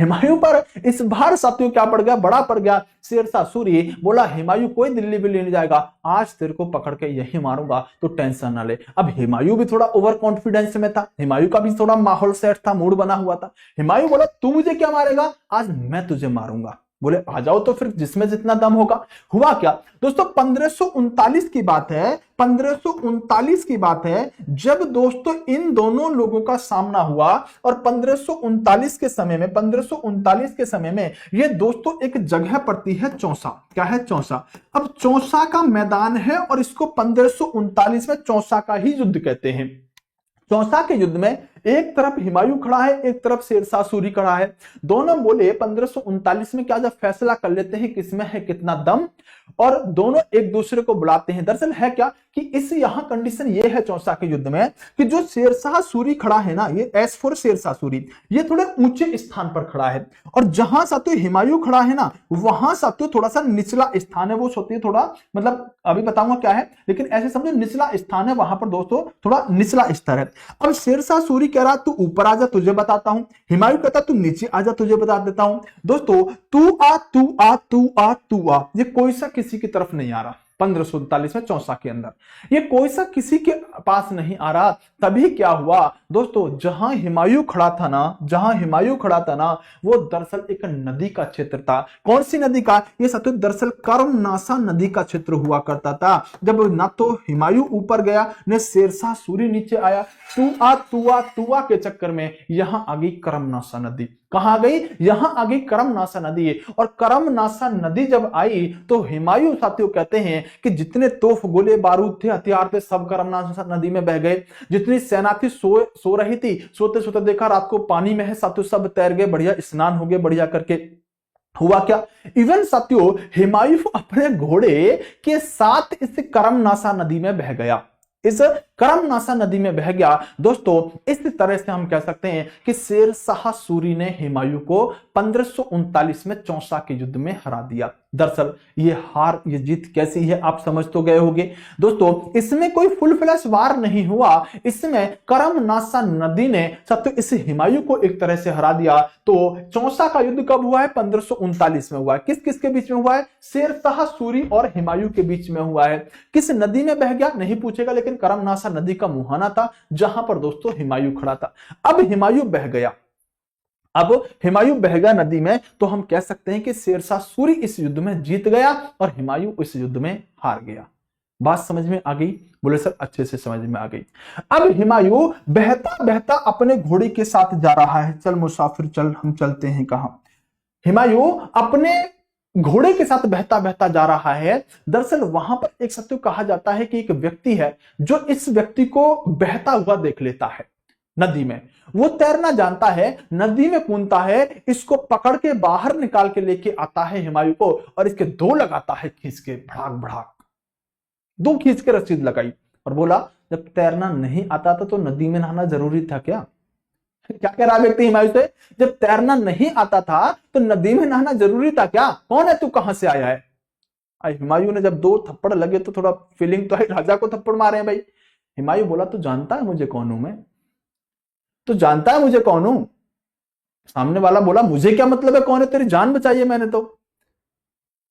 हुमायूं पर इस बार साथियों क्या पड़ गया, बड़ा पड़ गया। शेरशाह सूरी बोला हुमायूं कोई दिल्ली भी नहीं जाएगा, आज तेरे को पकड़ के यही मारूंगा, तो टेंशन ना ले। अब हुमायूं भी थोड़ा ओवर कॉन्फिडेंस में था, हुमायूं का भी थोड़ा माहौल सेट था, मूड बना हुआ था। हुमायूं बोला तू मुझे क्या मारेगा, आज मैं तुझे मारूंगा। बोले आ जाओ तो फिर जिसमें जितना दम होगा। हुआ क्या दोस्तों, 1539 की बात है, 1539 की बात है, जब दोस्तों इन दोनों लोगों का सामना हुआ। और 1539 के समय में, 1539 के समय में ये दोस्तों एक जगह पड़ती है चौसा। क्या है, चौसा। अब चौसा का मैदान है और इसको 1539 में चौसा का ही युद्ध कहते हैं। चौसा के युद्ध में एक तरफ हुमायूं खड़ा है, एक तरफ शेरशाह सूरी खड़ा है। दोनों बोले 1539 में क्या जब फैसला कर लेते हैं किसमें है कितना दम, और दोनों एक दूसरे को बुलाते हैं। दरअसल है क्या कि इस यहां कंडीशन ये है चौसा के युद्ध में कि जो शेरशाह सूरी खड़ा है ना, ये एस फॉर शेरशाह सूरी, ये थोड़े ऊंचे स्थान पर खड़ा है, और जहां साथियों हुमायूं खड़ा है ना, वहां साथियों थोड़ा सा निचला स्थान है। वो सोती है थोड़ा, मतलब अभी बताऊंगा क्या है, लेकिन ऐसे समझो निचला स्थान है, वहां पर दोस्तों थोड़ा निचला स्तर है। अब शेरशाह सूरी कह रहा तू ऊपर आजा तुझे बताता हूं, हुमायूं कहता तू नीचे आजा तुझे बता देता हूं। दोस्तों तू आ तू आ तू आ तू आ, ये कोई सा किसी की तरफ नहीं आ रहा। 1539 में चौसा के अंदर ये कोई सा किसी के पास नहीं आ रहा। तभी क्या हुआ दोस्तों, जहां हुमायूं खड़ा था ना, जहां हुमायूं खड़ा था ना, वो दरअसल एक नदी का क्षेत्र था। कौन सी नदी का, ये सब दरअसल कर्मनासा नदी का क्षेत्र हुआ करता था। जब ना तो हुमायूं ऊपर गया न शेरशाह सूरी नीचे आया, तू आ तू आ तू आ के चक्कर में यहां आ गई कर्मनासा नदी। कहां गई, यहां आ गई कर्मनासा नदी। और कर्मनासा नदी जब आई तो हुमायूं साथियों कहते हैं कि जितने तोफ गोले बारूद थे, हथियार थे, सब कर्मनासा नदी में बह गए। जितनी सेना थी सो रही थी, सोते सोते देखा रात को पानी में है साथियों, सब तैर गए, बढ़िया स्नान हो गए बढ़िया करके। हुआ क्या, इवन साथियों हुमायूं अपने घोड़े के साथ इस कर्मनासा नदी में बह गया, इस कर्मनासा नदी में बह गया। दोस्तों इस तरह से हम कह सकते हैं कि शेरशाह सूरी ने हुमायूं को 1539 में चौसा के युद्ध में हरा दिया। दरअसल ये हार, ये जीत कैसी है आप समझ तो गए होंगे। दोस्तों इसमें कोई फुल फ्लैश वार नहीं हुआ, इसमें कर्मनासा नदी ने सब तो इस हुमायूं को एक तरह से हरा दिया। तो चौसा का युद्ध कब हुआ है, 1539 में हुआ है। किस किस के बीच में हुआ है, शेरशाह सूरी और हुमायूं के बीच में हुआ है। किस नदी में बह गया नहीं पूछेगा, लेकिन कर्मनासा नदी का मुहाना था जहां पर दोस्तों हुमायूं खड़ा था। अब हुमायूं बह गया, अब हुमायूं बह गया नदी में, तो हम कह सकते हैं कि शेरशाह सूरी इस युद्ध में जीत गया और हुमायूं इस युद्ध में हार गया। बात समझ में आ गई, बोले सर अच्छे से समझ में आ गई। अब हुमायूं बहता बहता अपने घोड़े के साथ जा रहा है। चल मुसाफिर चल, हम चलते हैं कहां। हुमायूं अपने घोड़े के साथ बहता बहता जा रहा है। दरअसल वहां पर एक सत्य कहा जाता है कि एक व्यक्ति है जो इस व्यक्ति को बहता हुआ देख लेता है नदी में। वो तैरना जानता है, नदी में कूदता है, इसको पकड़ के बाहर निकाल के लेके आता है हुमायूं को, और इसके दो लगाता है खींच के, भड़ाक भड़ाक दो खींच के रसीद लगाई, और बोला जब तैरना नहीं आता था तो नदी में नहाना जरूरी था क्या। क्या कह रहा व्यक्ति हुमायूं से, जब तैरना नहीं आता था तो नदी में नहाना जरूरी था क्या, कौन है तू, कहां से आया है। हुमायूं ने जब दो थप्पड़ लगे तो थोड़ा फीलिंग तो है, राजा को थप्पड़ मारे हैं भाई। हुमायूं बोला तू जानता है मुझे कौन हूं मैं, तू जानता है मुझे कौन हूं। सामने वाला बोला मुझे क्या मतलब है कौन है, तेरी जान बचाई है मैंने तो।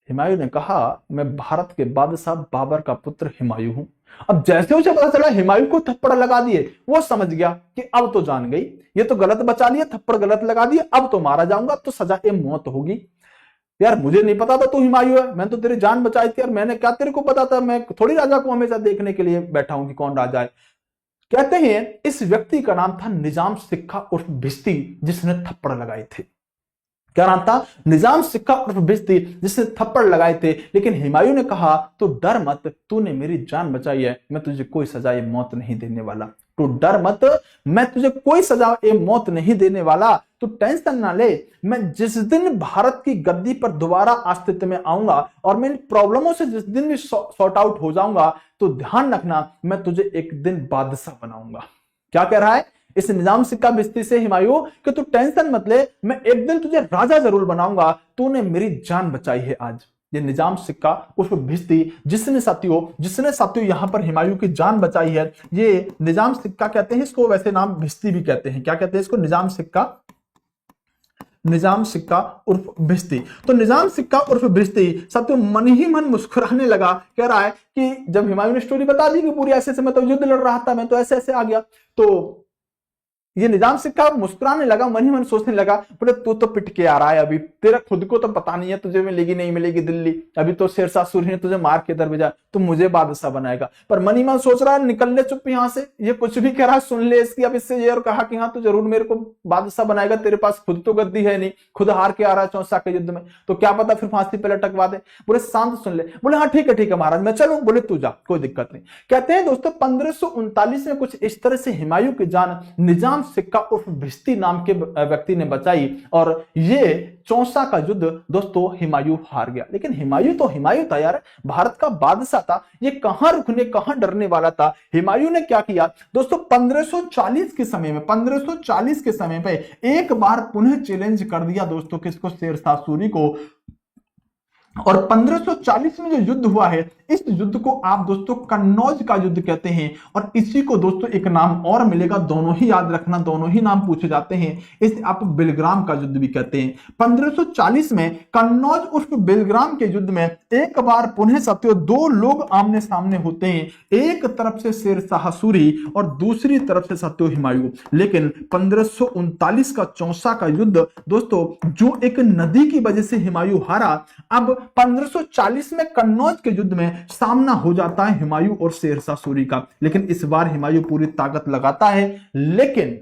हुमायूं ने कहा मैं भारत के बादशाह बाबर का पुत्र हुमायूं हूं। अब जैसे उसे पता चला हुमायूं को थप्पड़ लगा दिए, वो समझ गया कि अब तो जान गई, ये तो गलत बचा लिया, थप्पड़ गलत लगा दिए, अब तो मारा जाऊंगा, अब तो सजा ए मौत होगी। यार मुझे नहीं पता था तू हुमायूं है, मैं तो तेरी जान बचाई थी, और मैंने क्या तेरे को पता था, मैं थोड़ी राजा को हमेशा देखने के लिए बैठा हूं कि कौन राजा है। कहते हैं इस व्यक्ति का नाम था निजाम सिक्का उर्फ भिश्ती, जिसने थप्पड़ लगाए थे। क्या नाम था, निजाम सिक्का उर्फ भिश्ती, जिसने थप्पड़ लगाए थे। लेकिन हुमायूं ने कहा तू डर मत, तूने मेरी जान बचाई है, मैं तुझे कोई सजाए मौत नहीं देने वाला। तू डर मत, मैं तुझे कोई सजा ए मौत नहीं देने वाला, तू टेंशन ना ले। मैं जिस दिन भारत की गद्दी पर दोबारा अस्तित्व में आऊंगा और मैं इन प्रॉब्लमों से जिस दिन भी सॉर्ट आउट हो जाऊंगा, तो ध्यान रखना मैं तुझे एक दिन बादशाह बनाऊंगा। क्या कह रहा है इस निजाम सिक्का भिश्ती से हुमायूं कि तू टेंशन मत ले, मैं एक दिन तुझे राजा जरूर बनाऊंगा, तूने मेरी जान बचाई है आज। ये निजाम सिक्का उर्फ भिश्ती, जिसने साथियों यहां पर हुमायूं की जान बचाई है, ये निजाम सिक्का कहते हैं इसको, वैसे नाम भिश्ती भी कहते हैं। क्या कहते हैं इसको? निजाम सिक्का उर्फ भिश्ती। तो निजाम सिक्का उर्फ भिश्ती साथियों मन ही मन मुस्कुराने लगा, कह रहा है कि जब हुमायूं ने स्टोरी बता दी कि पूरी ऐसे मैं तो युद्ध लड़ रहा था, मैं तो ऐसे ऐसे आ गया, तो ये निजाम सिक्का मुस्कुराने लगा, मन ही मन सोचने लगा, बोले तू तो पिट के आ रहा है, अभी तेरा खुद को तो पता नहीं है तुझे मिलेगी नहीं मिलेगी दिल्ली, अभी तो शेरशाह सूरी ने तुझे मार के इधर भेजा, तू मुझे बादशाह बनाएगा। पर मन ही मन सोच रहा है निकल ले चुप यहां से, ये कुछ भी कह रहा है सुन ले इसकी। अब इससे ये और कहा कि हाँ तू जरूर मेरे को बादशाह बनाएगा, तेरे पास खुद तो गद्दी है नहीं, खुद हार के आ रहा है चौसा के युद्ध में, तो क्या पता फिर फांसी पे लटकवा दे। बोले शांत सुन ले। बोले हाँ ठीक है महाराज मैं चलूं। बोले तू जा, कोई दिक्कत नहीं। कहते हैं दोस्तों 1539 में कुछ इस तरह से हुमायूं की जान निजाम सिक्का उर्फ भिश्ती नाम के व्यक्ति ने बचाई, और ये चौसा का युद्ध दोस्तों हुमायूं हार गया। लेकिन हुमायूं था यार, भारत का बादशाह था, ये कहां रुकने कहां डरने वाला था। हुमायूं ने क्या किया दोस्तों, 1540 के समय पे एक बार पुनः चैलेंज कर दिया दोस्तों किसको? शेरशाह सूरी को। और 1540 में जो युद्ध हुआ है, इस युद्ध को आप दोस्तों कन्नौज का युद्ध कहते हैं, और इसी को दोस्तों एक नाम और मिलेगा, दोनों ही याद रखना, दोनों ही नाम पूछे जाते हैं, इसे आप बिलग्राम का युद्ध भी कहते हैं। 1540 में कन्नौज उर्फ बिलग्राम के युद्ध में एक बार पुनः साथियों दो लोग आमने सामने होते हैं, एक तरफ से शेरशाह सूरी और दूसरी तरफ से साथियों हुमायूं। लेकिन 1539 का चौसा का युद्ध दोस्तों जो एक नदी की वजह से हुमायूं हारा, अब 1540 में कन्नौज के युद्ध में सामना हो जाता है हुमायूं और शेरशाह सूरी का। लेकिन इस बार हुमायूं पूरी ताकत लगाता है, लेकिन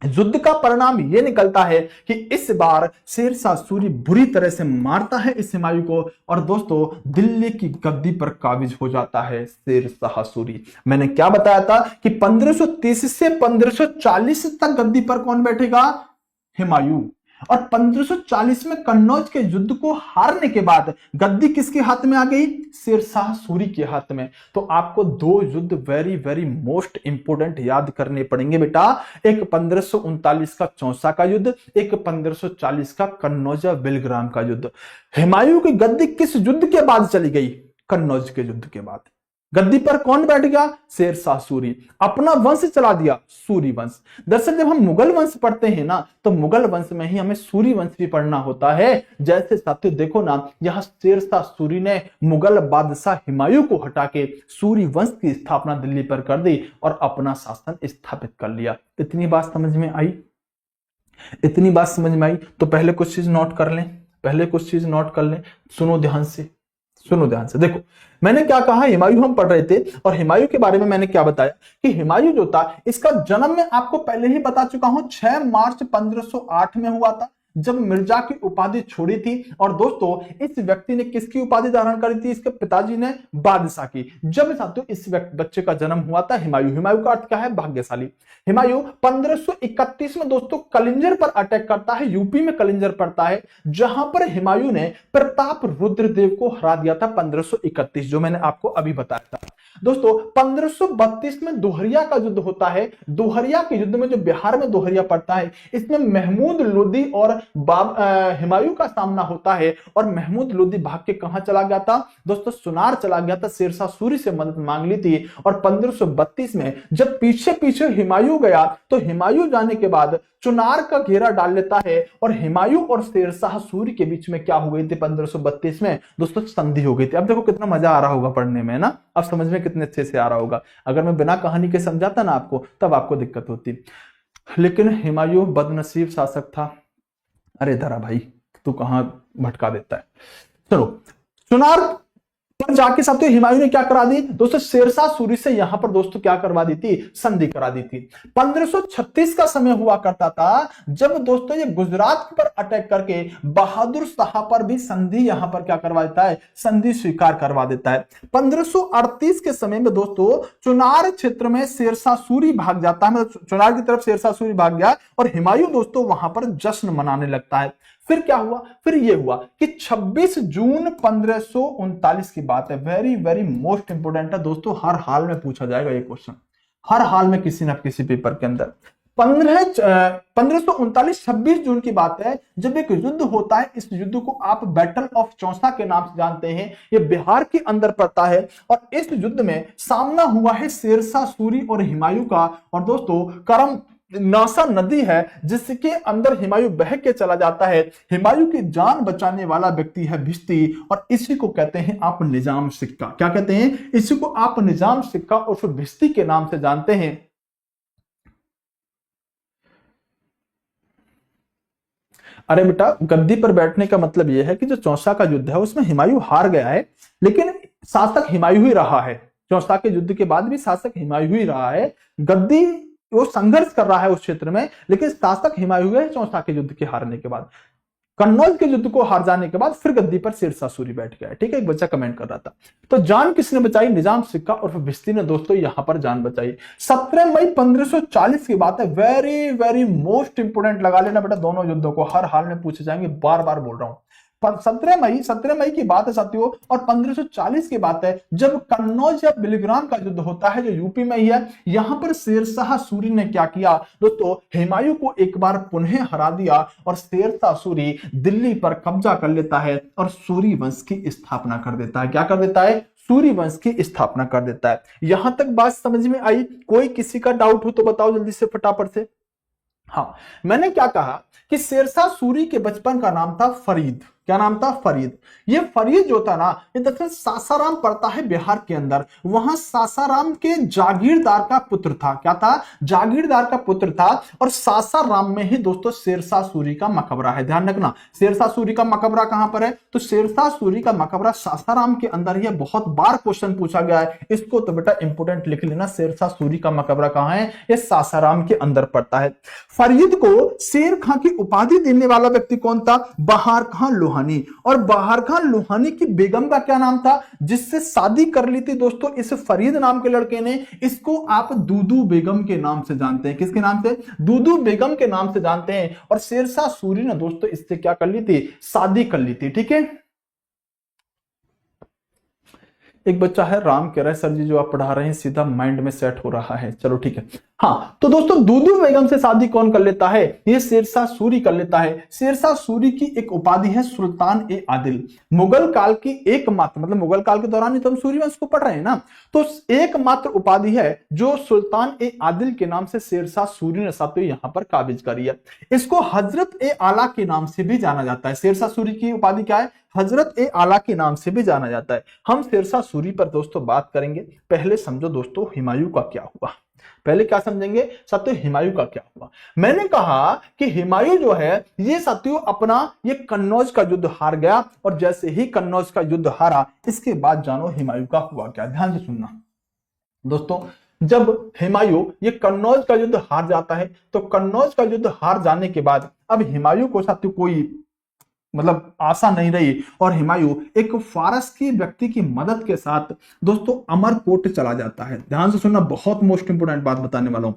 युद्ध का परिणाम यह निकलता है कि इस बार शेरशाह सूरी बुरी तरह से मारता है इस हुमायूं को, और दोस्तों दिल्ली की गद्दी पर काबिज हो जाता है शेरशाह सूरी। मैंने क्या बताया था कि 1530 से 1540 तक गद्दी पर कौन बैठेगा? हुमायूं। और 1540 में कन्नौज के युद्ध को हारने के बाद गद्दी किसके हाथ में आ गई? शेरशाह सूरी के हाथ में। तो आपको दो युद्ध वेरी वेरी मोस्ट इंपोर्टेंट याद करने पड़ेंगे बेटा, एक 1539 का चौसा का युद्ध, एक 1540 का कन्नौज बिलग्राम का युद्ध। हुमायूं की गद्दी किस युद्ध के बाद चली गई? कन्नौज के युद्ध के बाद। गद्दी पर कौन बैठ गया? शेरशाह सूरी। अपना वंश चला दिया, सूरी वंश। दरअसल जब हम मुगल वंश पढ़ते हैं ना, तो मुगल वंश में ही हमें सूरी वंश भी पढ़ना होता है। जैसे साथियों देखो ना, यहां शेरशाह सूरी ने मुगल बादशाह हुमायूं को हटा के सूरी वंश की स्थापना दिल्ली पर कर दी और अपना शासन स्थापित कर लिया। इतनी बात समझ में आई? इतनी बात समझ में आई तो पहले कुछ चीज नोट कर लें, सुनो ध्यान से। देखो मैंने क्या कहा, हुमायूं हम पढ़ रहे थे, और हुमायूं के बारे में मैंने क्या बताया कि हुमायूं जो था इसका जन्म मैं आपको पहले ही बता चुका हूं, 6 मार्च 1508 में हुआ था, जब मिर्जा की उपाधि छोड़ी थी। और दोस्तों इस व्यक्ति ने किसकी उपाधि धारण करी थी? इसके पिताजी ने बादशाह की। जब साथियों इस बच्चे का जन्म हुआ था हुमायूं का अर्थ क्या है? भाग्यशाली। हुमायूं 1531 में दोस्तों कलिंजर पर अटैक करता है, यूपी में कलिंजर पड़ता है, जहां पर हुमायूं ने प्रताप रुद्रदेव को हरा दिया था 1531, जो मैंने आपको अभी बताया था। दोस्तों 1532 में दोहरिया का युद्ध होता है। दोहरिया के युद्ध में जो बिहार में दोहरिया पड़ता है, इसमें महमूद लोदी और हुमायूं का सामना होता है, और महमूद लोदी भाग के कहां चला गया था दोस्तों? सुनार चला गया था, शेरशाह सूरी से मदद मांग ली थी। और 1532 में जब पीछे पीछे हुमायूं गया, तो हुमायूं जाने के बाद चुनार का घेरा डाल लेता है, और हुमायूं और शेरशाह सूरी के बीच में क्या हो गई थी? 1532 में दोस्तों संधि हो गई थी। अब देखो कितना मजा आ रहा होगा पढ़ने में ना, अब समझ में कितने अच्छे से आ रहा होगा। अगर मैं बिना कहानी के समझाता ना आपको, तब आपको दिक्कत होती। लेकिन हुमायूं बदनसीब शासक था। अरे धरा भाई तू कहां भटका देता है। चलो चुनार पर जाके साथियों हुमायूं ने क्या करा दी दोस्तों? शेरशाह सूरी से यहां पर दोस्तों क्या करवा दी थी? संधि करा दी थी। 1536 का समय हुआ करता था, जब दोस्तों ये गुजरात पर अटैक करके बहादुर शाह पर भी संधि यहां पर क्या करवा देता है? संधि स्वीकार करवा देता है। 1538 के समय में दोस्तों चुनार क्षेत्र में शेरशाह सूरी भाग जाता है, मतलब चुनार की तरफ शेरशाह सूरी भाग गया, और हुमायूं दोस्तों वहां पर जश्न मनाने लगता है। फिर क्या हुआ? फिर ये हुआ कि 26 जून 1539 की बात है, वेरी वेरी मोस्ट इंपोर्टेंट है दोस्तों, हर हाल में पूछा जाएगा ये क्वेश्चन, हर हाल में किसी ना किसी पेपर के अंदर। 1539 26 जून की बात है जब एक युद्ध होता है। इस युद्ध को आप बैटल ऑफ चौसा के नाम से जानते हैं। यह बिहार के अंदर पड़ता है और इस युद्ध में सामना हुआ है शेरशाह सूरी और हुमायूं का। और दोस्तों करम नासा नदी है जिसके अंदर हुमायूं बह के चला जाता है। हुमायूं की जान बचाने वाला व्यक्ति है भिश्ती और इसी को कहते हैं आप निजाम सिक्का। क्या कहते हैं? इसी को आप निजाम सिक्का और फिर भिश्ती के नाम से जानते हैं। अरे बेटा, गद्दी पर बैठने का मतलब यह है कि जो चौसा का युद्ध है उसमें हुमायूं हार गया है, लेकिन शासक हुमायूं ही रहा है। चौसा के युद्ध के बाद भी शासक हुमायूं ही रहा है। गद्दी वो संघर्ष कर रहा है उस क्षेत्र में, लेकिन शासक हुमायूं है चौसा के युद्ध के हारने के बाद। कन्नौज के युद्ध को हार जाने के बाद फिर गद्दी पर शेरशाह सूरी बैठ गया। ठीक है, एक बच्चा कमेंट कर रहा था। तो जान किसने बचाई? निजाम सिक्का और फिर भिश्ती ने दोस्तों यहां पर जान बचाई। 17 मई 1540 की बात है। वेरी वेरी मोस्ट इंपोर्टेंट लगा लेना बेटा, दोनों युद्धों को हर हाल में पूछे जाएंगे, बार बार बोल रहा हूं। 17 मई की बात है साथियों और 1540 की बात है जब कन्नौज या बिलग्राम का युद्ध होता है जो यूपी में ही है। यहां पर शेरशाह सूरी ने क्या किया दोस्तों? हुमायूं को एक बार पुनः हरा दिया और शेरशाह सूरी दिल्ली पर कब्जा कर लेता है और सूरी वंश की स्थापना कर देता है। क्या कर देता है? सूरी वंश की स्थापना कर देता है। यहां तक बात समझ में आई? कोई किसी का डाउट हो तो बताओ जल्दी से फटाफट से। हाँ, मैंने क्या कहा कि शेरशाह सूरी के बचपन का नाम था फरीद। क्या नाम था? फरीद। ये फरीद जो था ना, ये दरअसल सासाराम पड़ता है बिहार के अंदर। वहां सासाराम के जागीरदार का पुत्र था। क्या था? जागीरदार का पुत्र था। और सासाराम में ही दोस्तों शेरशाह सूरी का मकबरा है। ध्यान रखना, शेरशाह सूरी का मकबरा कहां पर है? तो शेरशाह सूरी का मकबरा सासाराम के अंदर ही है। बहुत बार क्वेश्चन पूछा गया है, इसको तो बेटा इंपोर्टेंट लिख लेना। शेरशाह सूरी का मकबरा कहां है? ये सासाराम के अंदर पड़ता है। फरीद को शेर खां की उपाधि देने वाला व्यक्ति कौन था? बहार खां लोहानी। और बहार खां लोहानी की बेगम का क्या नाम था जिससे शादी कर ली थी दोस्तों इस फरीद नाम के लड़के ने? इसको आप दूदू बेगम के नाम से जानते हैं। किसके नाम से? दूदू बेगम के नाम से जानते हैं। और शेरशाह सूरी ने दोस्तों इससे क्या कर ली थी? शादी कर ली थी। ठीक है, एक बच्चा है राम कह रहा है सर जी जो आप पढ़ा रहे हैं सीधा माइंड में सेट हो रहा है। चलो ठीक है। हाँ, तो दोस्तों दूदू बेगम से शादी कौन कर लेता है? ये शेरशाह सूरी कर लेता है। शेरशाह सूरी की एक उपाधि है सुल्तान ए आदिल। मुगल काल की एकमात्र, मतलब मुगल काल के दौरान ही तो हम सूर्यवंश को पढ़ रहे हैं ना, तो एकमात्र उपाधि है जो सुल्तान ए आदिल के नाम से शेरशाह सूरी ने साथियों यहां पर काबिज करी है। इसको हजरत ए आला के नाम से भी जाना जाता है। शेरशाह सूरी की उपाधि क्या है? हजरत ए आला के नाम से भी जाना जाता है। हम शेरशाह सूरी पर दोस्तों बात करेंगे। पहले समझो दोस्तों हुमायूं का क्या हुआ। पहले क्या समझेंगे साथियों? हुमायूं का क्या हुआ। मैंने कहा कि हुमायूं जो है ये साथियों अपना ये कन्नौज का युद्ध हार गया और जैसे ही कन्नौज का युद्ध हारा इसके बाद जानो हुमायूं का हुआ क्या। ध्यान से सुनना दोस्तों, जब हुमायूं ये कन्नौज का युद्ध हार जाता है तो कन्नौज का युद्ध हार जाने के बाद अब हुमायूं को साथियों कोई मतलब आशा नहीं रही और हुमायूं एक फारस की व्यक्ति की मदद के साथ दोस्तों अमरकोट चला जाता है। ध्यान से सुनना, बहुत मोस्ट इंपोर्टेंट बात बताने वाला हूं।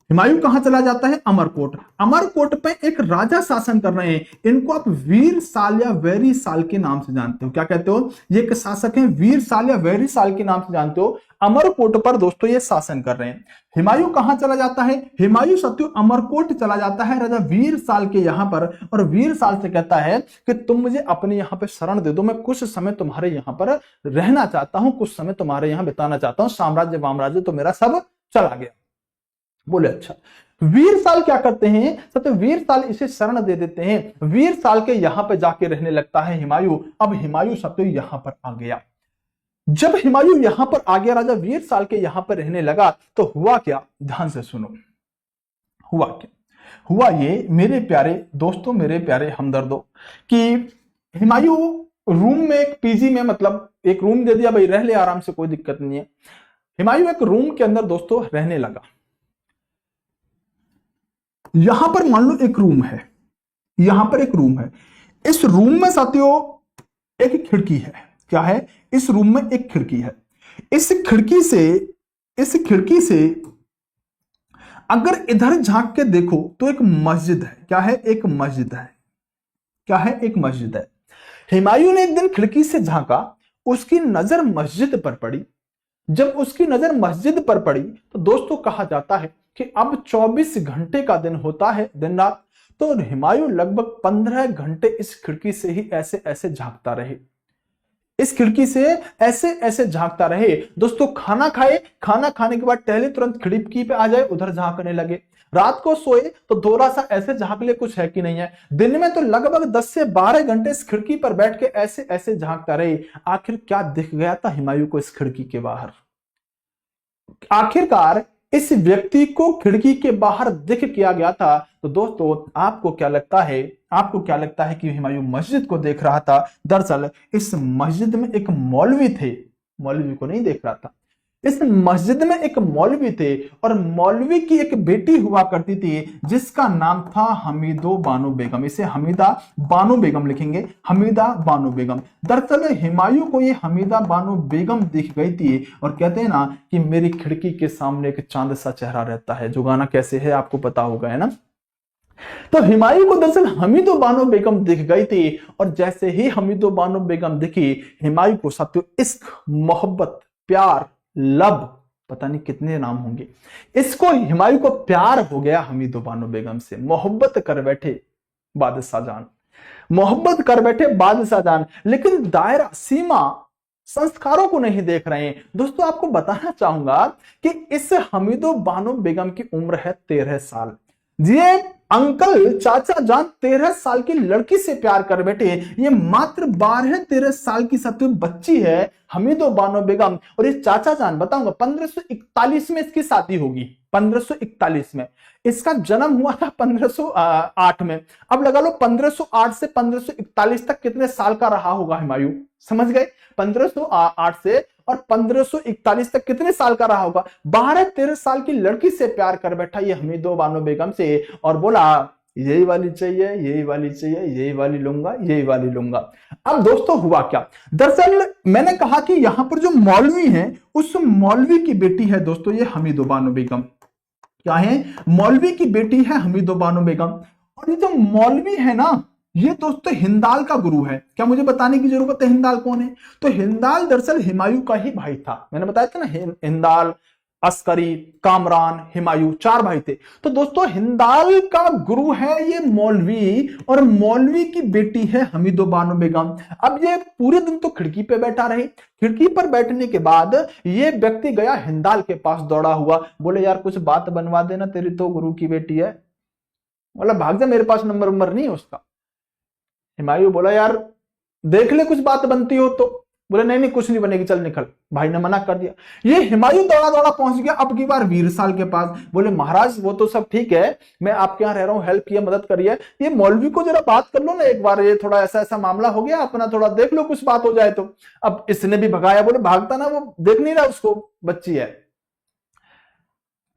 हुमायूं कहां चला जाता है? अमरकोट। अमरकोट पे एक राजा शासन कर रहे हैं। इनको आप वीर साल या वैरी साल के नाम से जानते हो। क्या कहते हो? ये एक शासक हैं, वीर साल या वैरी साल के नाम से जानते हो। अमरकोट पर दोस्तों ये शासन कर रहे हैं। हुमायूं कहां चला जाता है? हुमायूं सत्यु अमरकोट चला जाता है राजा वीर साल के यहां पर और वीर साल से कहता है कि तुम मुझे अपने यहां पे शरण दे दो, मैं कुछ समय तुम्हारे यहां पर रहना चाहता हूं, कुछ समय तुम्हारे यहां बिताना चाहता हूं, साम्राज्य वामराज्य तो मेरा सब चला गया। बोले अच्छा। वीर साल क्या करते हैं? सत्य वीर साल इसे शरण दे देते हैं। वीर साल के यहां पर जाके रहने लगता है हुमायूं। अब हुमायूं सत्य यहां पर आ गया। जब हुमायूं यहां पर आ गया, राजा वीर साल के यहां पर रहने लगा, तो हुआ क्या? ध्यान से सुनो, हुआ क्या? हुआ ये मेरे प्यारे दोस्तों, मेरे प्यारे हमदर्दों, कि हुमायूं रूम में एक पीजी में, मतलब एक रूम दे दिया, भाई रह ले आराम से, कोई दिक्कत नहीं है। हुमायूं एक रूम के अंदर दोस्तों रहने लगा। यहां पर मान लो एक रूम है, यहां पर एक रूम है। इस रूम में साथियों एक खिड़की है। क्या है? इस रूम में एक खिड़की है। इस खिड़की से अगर इधर झांक के देखो तो एक मस्जिद है। क्या है? एक मस्जिद है। क्या है? एक मस्जिद है। हुमायूं ने एक दिन खिड़की से झांका, उसकी नजर मस्जिद पर पड़ी। जब उसकी नजर मस्जिद पर पड़ी तो दोस्तों कहा जाता है कि अब 24 घंटे का दिन होता है, दिन रात, तो हुमायूं लगभग 15 घंटे इस खिड़की से ही ऐसे ऐसे झांकता रहे, इस खिड़की से ऐसे ऐसे झांकता रहे। दोस्तों खाना खाए, खाना खाने के बाद टहले, तुरंत खिड़की पे आ जाए, उधर झांकने लगे। रात को सोए तो थोड़ा सा ऐसे झांक ले कुछ है कि नहीं है। दिन में तो लगभग 10 से 12 घंटे इस खिड़की पर बैठ के ऐसे ऐसे झांकता रहे। आखिर क्या दिख गया था हुमायूं को इस खिड़की के बाहर? आखिरकार इस व्यक्ति को खिड़की के बाहर दिख किया गया था। तो दोस्तों आपको क्या लगता है, आपको क्या लगता है कि हुमायूं मस्जिद को देख रहा था? दरअसल इस मस्जिद में एक मौलवी थे, मौलवी को नहीं देख रहा था। इस मस्जिद में एक मौलवी थे और मौलवी की एक बेटी हुआ करती थी जिसका नाम था हमीदो बानो बेगम। इसे हमीदा बानो बेगम लिखेंगे, हमीदा बानो बेगम। दरअसल हुमायूं को ये हमीदा बानो बेगम दिख गई थी और कहते हैं ना कि मेरी खिड़की के सामने एक चांद सा चेहरा रहता है, जो गाना कैसे है आपको पता होगा, है ना। तो हुमायूं को दरअसल हमीदो बानो बेगम दिख गई थी और जैसे ही हमीदो बानो बेगम दिखी, हुमायूं को साथियों इश्क, मोहब्बत, प्यार, लब, पता नहीं कितने नाम होंगे, इसको हुमायूं को प्यार हो गया हमीदो बानो बेगम से। मोहब्बत कर बैठे बादशाह जान, मोहब्बत कर बैठे बादशाह जान, लेकिन दायरा, सीमा, संस्कारों को नहीं देख रहे हैं। दोस्तों आपको बताना चाहूंगा कि इस हमीदो बानो बेगम की उम्र है 13 साल। ये अंकल, चाचा जान 13 साल की लड़की से प्यार कर बैठे। ये मात्र 12-13 साल की सत्य बच्ची है हमीदो बानो बेगम। और ये चाचा जान बताऊंगा 1541 में इसकी शादी होगी, 1541 में। इसका जन्म हुआ था 1508 में। अब लगा लो 1508 से 1541 तक कितने साल का रहा होगा हुमायूं, समझ गए? 1508 से और 1541 तक कितने साल का रहा होगा? 12-13 साल की लड़की से प्यार कर बैठा ये हमीदो बानो बेगम से और बोला यही वाली चाहिए, यही वाली चाहिए, यही वाली लूंगा, यही वाली लूंगा। अब दोस्तों हुआ क्या? दरअसल मैंने कहा कि यहां पर जो मौलवी है उस मौलवी की बेटी है दोस्तों ये हमीदो बानो बेगम। क्या है? मौलवी की बेटी है हमीदो बानो बेगम। और ये जो मौलवी है ना, ये दोस्तों हिंदाल का गुरु है। क्या मुझे बताने की जरूरत है हिंदाल कौन है? तो हिंदाल दरअसल हुमायूं का ही भाई था। मैंने बताया था ना, हिंदाल, अस्करी, कामरान, हुमायूं 4 भाई थे। तो दोस्तों हिंदाल का गुरु है ये मौलवी और मौलवी की बेटी है हमीदो बानो बेगम। अब ये पूरे दिन तो खिड़की पे बैठा रहे। खिड़की पर बैठने के बाद ये व्यक्ति गया हिंदाल के पास, दौड़ा हुआ, बोले यार कुछ बात बनवा देना, तेरी तो गुरु की बेटी है, मतलब भाग जा, मेरे पास नंबर नहीं है उसका। हुमायूं बोला यार देख ले कुछ बात बनती हो तो। बोले नहीं नहीं कुछ नहीं बनेगी, चल निकल। भाई ने मना कर दिया। ये हुमायूं दौड़ा दौड़ा पहुंच गया अब की बार वीरसाल के पास। बोले महाराज वो तो सब ठीक है, मैं आपके यहाँ रह रहा हूँ, हेल्प किया, मदद करिए, ये मौलवी को जरा बात कर लो ना एक बार, ये थोड़ा ऐसा ऐसा मामला हो गया अपना, थोड़ा देख लो कुछ बात हो जाए तो। अब इसने भी भगाया। बोले भागता ना, वो देख नहीं रहा उसको, बच्ची है।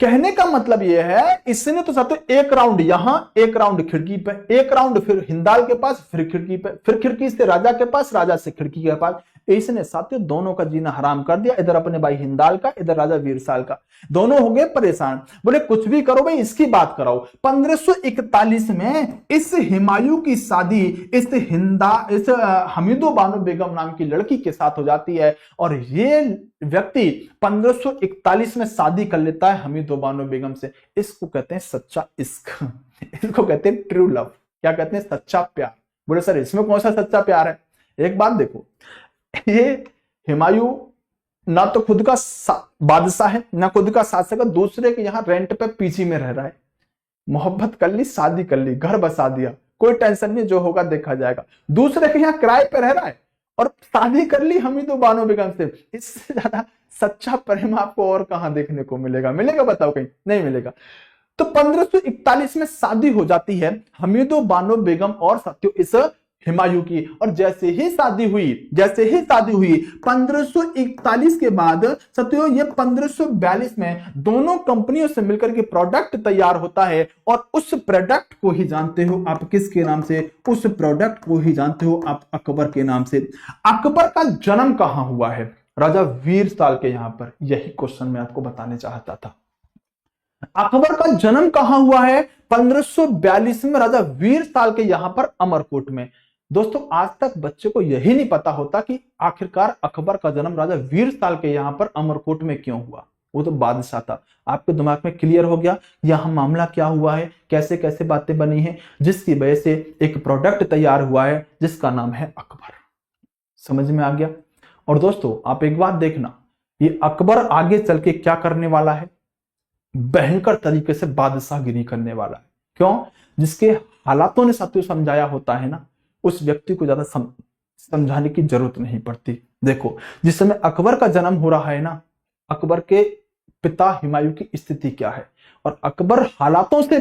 कहने का मतलब यह है इसने तो साथ एक राउंड यहां, एक राउंड खिड़की पे, एक राउंड फिर हिंदाल के पास, फिर खिड़की पे, फिर खिड़की से राजा के पास, राजा से खिड़की के पास। इसने साथियों दोनों का जीना हराम कर दिया, इधर अपने भाई हिंदाल का, इधर राजा वीरसाल का। दोनों हो गए परेशान। बोले कुछ भी करो भाई, इसकी बात कराओ। 1541 में इस हुमायूं की शादी इस हमीदो बानो बेगम नाम की लड़की के साथ हो जाती है और ये व्यक्ति 1541 में शादी कर लेता है हमीदो बानो बेगम से। इसको कहते हैं सच्चा इश्क, इसको कहते हैं ट्रू लव। क्या कहते हैं? सच्चा प्यार। बोले सर इसमें कौन सा सच्चा प्यार है? एक बात देखो, ये हुमायूं ना तो खुद का बादशाह है, ना खुद का शासक है, दूसरे के यहां रेंट पे पीजी में रह रहा है। मोहब्बत कर ली, शादी कर ली, घर बसा दिया, कोई टेंशन नहीं, जो होगा देखा जाएगा। दूसरे के यहां किराए पे रह रहा है और शादी कर ली हमीदो बानो बेगम से। इससे ज्यादा सच्चा प्रेम आपको और कहां देखने को मिलेगा? मिलेगा बताओ? कहीं नहीं मिलेगा। तो 1541 में शादी हो जाती है हमीदो बानो बेगम और साथियों इस हुमायूं की। और जैसे ही शादी हुई 1541 के बाद साथियों ये 1542 में दोनों कंपनियों से मिलकर के प्रोडक्ट तैयार होता है और उस प्रोडक्ट को ही जानते हो आप किसके नाम से? उस प्रोडक्ट को ही जानते हो आप अकबर के नाम से। अकबर का जन्म कहां हुआ है? राजा वीरसाल के यहां पर। यही क्वेश्चन मैं आपको बताने चाहता था। अकबर का जन्म कहां हुआ है? 1542 में राजा वीरसाल के यहां पर अमरकोट में। दोस्तों आज तक बच्चे को यही नहीं पता होता कि आखिरकार अकबर का जन्म राजा वीरसाल के यहां पर अमरकोट में क्यों हुआ। वो तो बादशाह था। आपके दिमाग में क्लियर हो गया यहाँ मामला क्या हुआ है, कैसे कैसे बातें बनी हैं, जिसकी वजह से एक प्रोडक्ट तैयार हुआ है जिसका नाम है अकबर। समझ में आ गया। और दोस्तों आप एक बात देखना, ये अकबर आगे चल के क्या करने वाला है, भयंकर तरीके से बादशाहगिरी करने वाला है। क्यों? जिसके हालातों ने साथियों समझाया होता है ना, उस व्यक्ति को ज्यादा समझाने की जरूरत नहीं पड़ती। देखो जिस समय अकबर का जन्म हो रहा है ना, अकबर के पिता हुमायूं की स्थिति क्या है, और अकबर हालातों से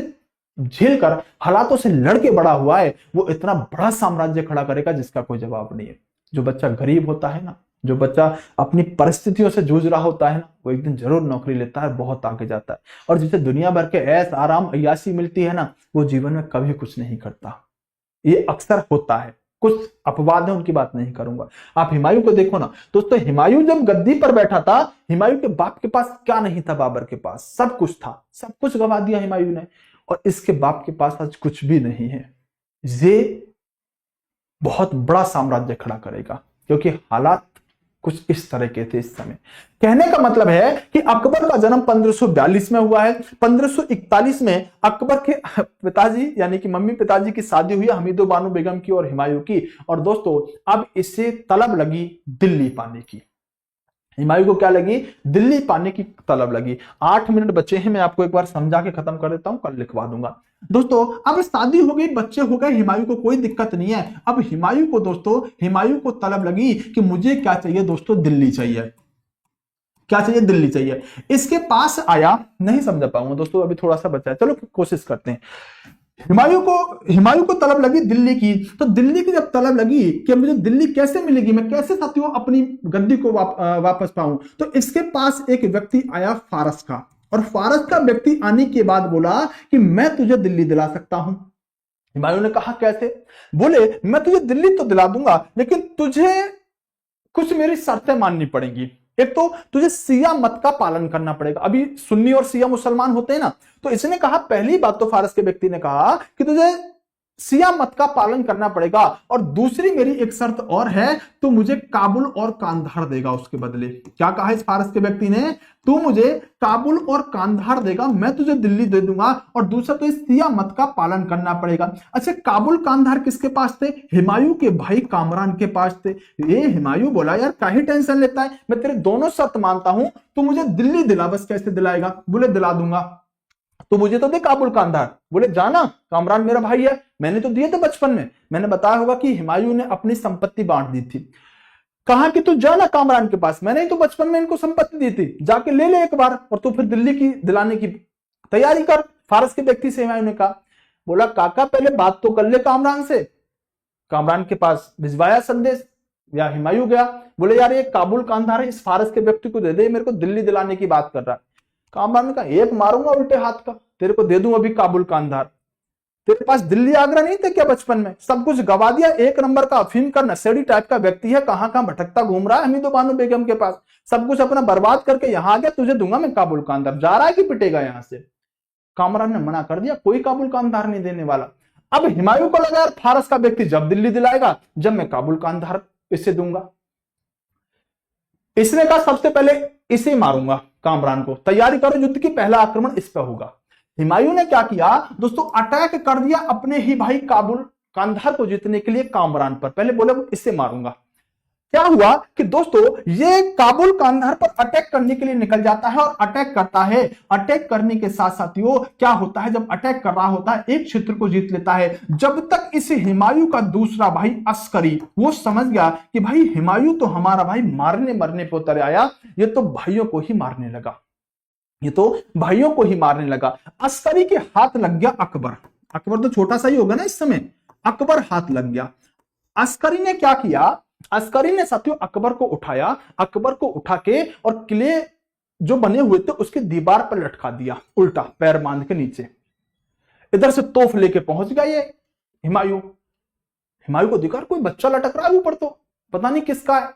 झेल कर, हालातों से लड़के बड़ा हुआ है, वो इतना बड़ा साम्राज्य खड़ा करेगा जिसका कोई जवाब नहीं है। जो बच्चा गरीब होता है ना, जो बच्चा अपनी परिस्थितियों से जूझ रहा होता है ना, वो एक दिन जरूर नौकरी लेता है, बहुत आगे जाता है। और जिसे दुनिया भर के ऐश आराम अय्याशी मिलती है ना, वो जीवन में कभी कुछ नहीं करता। ये अक्सर होता है, कुछ अपवाद है, उनकी बात नहीं करूंगा। आप हुमायूं को देखो ना दोस्तों, हुमायूं जब गद्दी पर बैठा था, हुमायूं के बाप के पास क्या नहीं था, बाबर के पास सब कुछ था, सब कुछ गवा दिया हुमायूं ने, और इसके बाप के पास आज कुछ भी नहीं है। ये बहुत बड़ा साम्राज्य खड़ा करेगा, क्योंकि हालात कुछ इस तरह के थे इस समय। कहने का मतलब है कि अकबर का जन्म 1542 में हुआ है। 1541 में अकबर के पिताजी यानी कि मम्मी पिताजी की शादी हुई हमीदो बानो बेगम की और हुमायूं की। और दोस्तों अब इसे तलब लगी दिल्ली पाने की। हुमायूं को क्या लगी? दिल्ली पाने की तलब लगी। 8 मिनट बचे हैं, मैं आपको एक बार समझा के खत्म कर देता हूं, कल लिखवा दूंगा। दोस्तों अब शादी हो गई, बच्चे हो गए, हुमायूं को कोई दिक्कत नहीं है। अब हुमायूं को दोस्तों, हुमायूं को तलब लगी कि मुझे क्या चाहिए दोस्तों, दिल्ली चाहिए। क्या चाहिए? दिल्ली चाहिए। इसके पास आया, नहीं समझा पाऊंगा दोस्तों, अभी थोड़ा सा बचा है, चलो कोशिश करते हैं। हुमायूं को तलब लगी दिल्ली की। तो दिल्ली की जब तलब लगी कि मुझे दिल्ली कैसे मिलेगी, मैं कैसे साथियों अपनी गद्दी को वापस पाऊं, तो इसके पास एक व्यक्ति आया फारस का। और फारस का व्यक्ति आने के बाद बोला कि मैं तुझे दिल्ली दिला सकता हूं। हुमायूं ने कहा कैसे? बोले मैं तुझे दिल्ली तो दिला दूंगा, लेकिन तुझे कुछ मेरी शर्तें माननी पड़ेंगी। एक तो तुझे सिया मत का पालन करना पड़ेगा। अभी सुन्नी और सिया मुसलमान होते हैं ना, तो इसने कहा, पहली बात तो फारस के व्यक्ति ने कहा कि तुझे सिया मत का पालन करना पड़ेगा, और दूसरी मेरी एक शर्त और है, तू मुझे काबुल और कांधार देगा उसके बदले। क्या कहा इस फारस के व्यक्ति ने? तू मुझे काबुल और कांधार देगा, मैं तुझे दिल्ली दे दूंगा, और दूसरा तो इस सिया मत का पालन करना पड़ेगा। अच्छा, काबुल कांधार किसके पास थे? हुमायूं के भाई कामरान के पास थे। ये हुमायूं बोला, यार काहे टेंशन लेता है, मैं तेरे दोनों शर्त मानता हूं, तू मुझे दिल्ली दिला। बस कैसे दिलाएगा? बोले दिला दूंगा, तो मुझे तो दे काबुल कांधार। बोले जाना, कामरान मेरा भाई है, मैंने तो दिए थे बचपन में। मैंने बताया होगा कि हुमायूं ने अपनी संपत्ति बांट दी थी। कहा कि तू जाना कामरान के पास, मैंने ही तो बचपन में इनको संपत्ति दी थी, जाके ले ले एक बार, और तू फिर दिल्ली की दिलाने की तैयारी कर। फारस के व्यक्ति से हुमायूं ने कहा। बोला काका पहले बात तो कर ले कामरान से। कामरान के पास भिजवाया संदेश, या हुमायूं गया, बोले यार ये काबुल कांधार है, इस फारस के व्यक्ति को दे दे, मेरे को दिल्ली दिलाने की बात कर रहा है। कामरान ने कहा एक मारूंगा उल्टे हाथ का, तेरे को दे दूं अभी काबुल कांधार। तेरे पास दिल्ली आगरा नहीं थे क्या बचपन में? सब कुछ गवा दिया, एक नंबर का अफीम का नशेड़ी टाइप का व्यक्ति है, कहां कहां भटकता घूम रहा है हमीदो बानो बेगम के पास, सब कुछ अपना बर्बाद करके यहां आ गया, तुझे दूंगा मैं काबुल कांधार। जा रहा है कि पिटेगा यहां से? कामरान ने मना कर दिया, कोई काबुल कांधार नहीं देने वाला। अब हुमायूं को लगा यार फारस का व्यक्ति जब दिल्ली दिलाएगा, जब मैं काबुल कांधार इसे दूंगा। इसने कहा सबसे पहले इसे मारूंगा, कामरान को, तैयारी करो युद्ध की, पहला आक्रमण इस पर होगा। हुमायूं ने क्या किया दोस्तों, अटैक कर दिया अपने ही भाई काबुल कांधार को जीतने के लिए कामरान पर। पहले बोले इससे मारूंगा। क्या हुआ कि दोस्तों ये काबुल कांधार पर अटैक करने के लिए निकल जाता है और अटैक करता है। अटैक करने के साथ साथियों क्या होता है, जब अटैक कर रहा होता है एक क्षेत्र को जीत लेता है। जब तक इस हुमायूं का दूसरा भाई अस्करी, वो समझ गया कि भाई हुमायूं तो हमारा भाई मारने मरने पर उतर आया, ये तो भाइयों को ही मारने लगा, ये तो भाइयों को ही मारने लगा। अस्करी के हाथ लग गया अकबर। अकबर तो छोटा सा ही होगा ना इस समय, अकबर हाथ लग गया। अस्करी ने क्या किया, अस्करी ने साथियों अकबर को उठाया, अकबर को उठा के और किले जो बने हुए थे उसके दीवार पर लटका दिया, उल्टा पैर बांध के नीचे। इधर से तोफ लेके पहुंच गया ये हुमायूं। हुमायूं को दिखा कोई बच्चा लटक रहा है ऊपर, तो पता नहीं किसका है।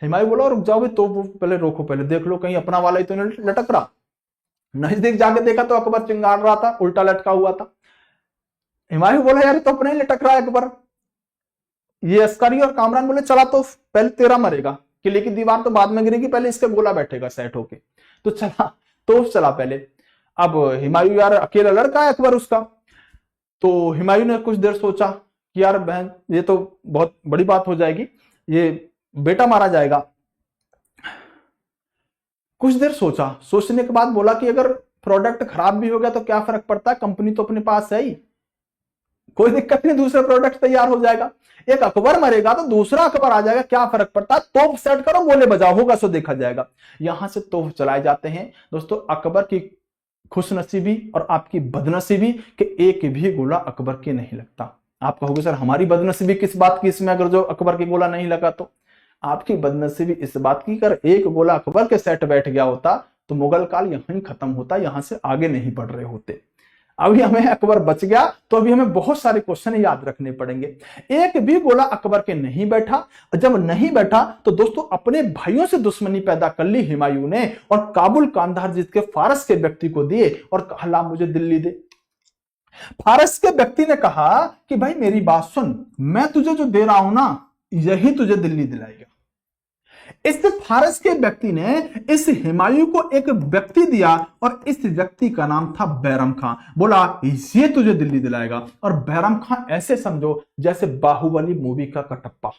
हुमायूं बोला रुक जाओ, तो पहले रोको, पहले देख लो कहीं अपना वाला ही तो नहीं लटक रहा। नजदीक जाके देखा तो अकबर चिंगार रहा था, उल्टा लटका हुआ था। हुमायूं बोला यार तो अपने ही लटक रहा है अकबर। ये अस्करी और कामरान बोले चला तो पहले तेरा मरेगा, किले की दीवार तो बाद में गिरेगी, पहले इसके गोला बैठेगा सेट होके। तो चला, तोप चला पहले। अब हुमायूं यार अकेला लड़का है अकबर उसका, तो हुमायूं ने कुछ देर सोचा कि यार बहन ये तो बहुत बड़ी बात हो जाएगी, ये बेटा मारा जाएगा। कुछ देर सोचा, सोचने के बाद बोला कि अगर प्रोडक्ट खराब भी हो गया तो क्या फर्क पड़ता है, कंपनी तो अपने पास है ही, कोई दिक्कत नहीं, दूसरा प्रोडक्ट तैयार हो जाएगा। एक अकबर मरेगा तो दूसरा अकबर आ जाएगा, क्या फर्क पड़ता है, तोप सेट करो, गोले बजाओ, होगा सो देखा जाएगा। यहां से तोप चलाए जाते हैं दोस्तों। अकबर की खुशनसीबी और आपकी बदनसीबी कि एक भी गोला अकबर के नहीं लगता। आप कहोगे सर हमारी बदनसीबी किस बात की इसमें, अगर जो अकबर के गोला नहीं लगा तो? आपकी बदनसीबी इस बात की, अगर एक गोला अकबर के सेट बैठ गया होता तो मुगल काल यहीं खत्म होता, यहां से आगे नहीं बढ़ रहे होते। अभी हमें अकबर बच गया तो अभी हमें बहुत सारे क्वेश्चन याद रखने पड़ेंगे। एक भी गोला अकबर के नहीं बैठा, जब नहीं बैठा तो दोस्तों अपने भाइयों से दुश्मनी पैदा कर ली हुमायूं ने, और काबुल कांधार जीत के फारस के व्यक्ति को दिए और कहा ला मुझे दिल्ली दे। फारस के व्यक्ति ने कहा कि भाई मेरी बात सुन, मैं तुझे जो दे रहा हूं ना यही तुझे दिल्ली दिलाएगा। इस फारस के व्यक्ति ने इस हुमायूं को एक व्यक्ति दिया और इस व्यक्ति का नाम था बैरम खां। बोला ये तुझे दिल्ली दिलाएगा। और बैरम खां ऐसे समझो जैसे बाहुबली मूवी का कटप्पा,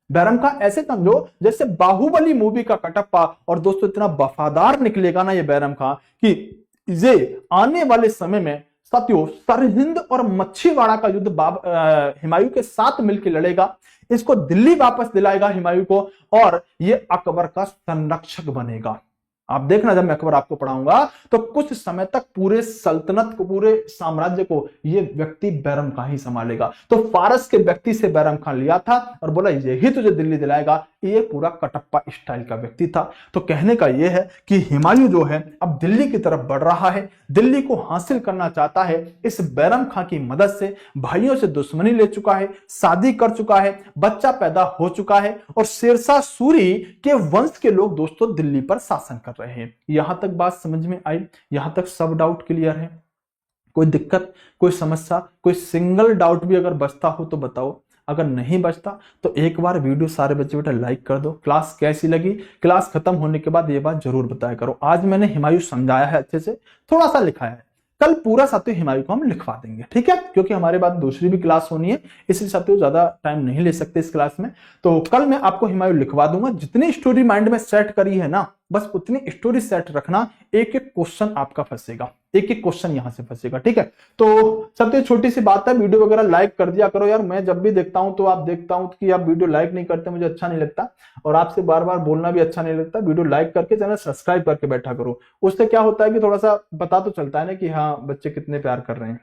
बैरम खां ऐसे समझो जैसे बाहुबली मूवी का कटप्पा। और दोस्तों इतना वफादार निकलेगा ना ये बैरम खां कि ये आने वाले समय में साथियों सरहिंद और मच्छीवाड़ा का युद्ध हुमायूं के साथ मिलकर लड़ेगा, इसको दिल्ली वापस दिलाएगा हुमायूं को, और ये अकबर का संरक्षक बनेगा। आप देखना जब मैं अकबर आपको पढ़ाऊंगा तो कुछ समय तक पूरे सल्तनत को, पूरे साम्राज्य को ये व्यक्ति बैरम खां ही संभालेगा। तो फारस के व्यक्ति से बैरम खां लिया था और बोला यही तुझे दिल्ली दिलाएगा। ये पूरा कटप्पा स्टाइल का व्यक्ति था। तो कहने का यह है कि हुमायूं जो है अब दिल्ली की तरफ बढ़ रहा है, दिल्ली को हासिल करना चाहता है। इस बैरम खां की मदद से भाइयों से दुश्मनी ले चुका है, शादी कर चुका है, बच्चा पैदा हो चुका है, और शेरशाह सूरी के वंश के लोग दोस्तों दिल्ली पर शासन कर रहे हैं। यहां तक बात समझ में आई? यहां तक सब डाउट क्लियर है? कोई दिक्कत, कोई समस्या, कोई सिंगल डाउट भी अगर बचता हो तो बताओ। अगर नहीं बचता तो एक बार वीडियो सारे बच्चे बेटा लाइक कर दो। क्लास कैसी लगी, क्लास खत्म होने के बाद ये बात जरूर बताया करो। आज मैंने हुमायूं समझाया है अच्छे से, थोड़ा सा लिखाया है, कल पूरा साथियों हुमायूं को हम लिखवा देंगे, ठीक है? क्योंकि हमारे बाद दूसरी भी क्लास होनी है, इसलिए साथियों ज्यादा टाइम नहीं ले सकते इस क्लास में। तो कल मैं आपको हुमायूं लिखवा दूंगा। जितनी स्टोरी माइंड में सेट करी है ना, बस उतनी स्टोरी सेट रखना। एक एक क्वेश्चन आपका फंसेगा, एक एक क्वेश्चन यहां से फंसेगा, ठीक है? तो सबसे छोटी सी बात है, वीडियो वगैरह लाइक कर दिया करो यार। मैं जब भी देखता हूं तो आप देखता हूं कि आप वीडियो लाइक नहीं करते, मुझे अच्छा नहीं लगता, और आपसे बार बार बोलना भी अच्छा नहीं लगता। वीडियो लाइक करके चैनल सब्सक्राइब करके बैठा करो। उससे क्या होता है कि थोड़ा सा पता तो चलता है ना कि हाँ बच्चे कितने प्यार कर रहे हैं।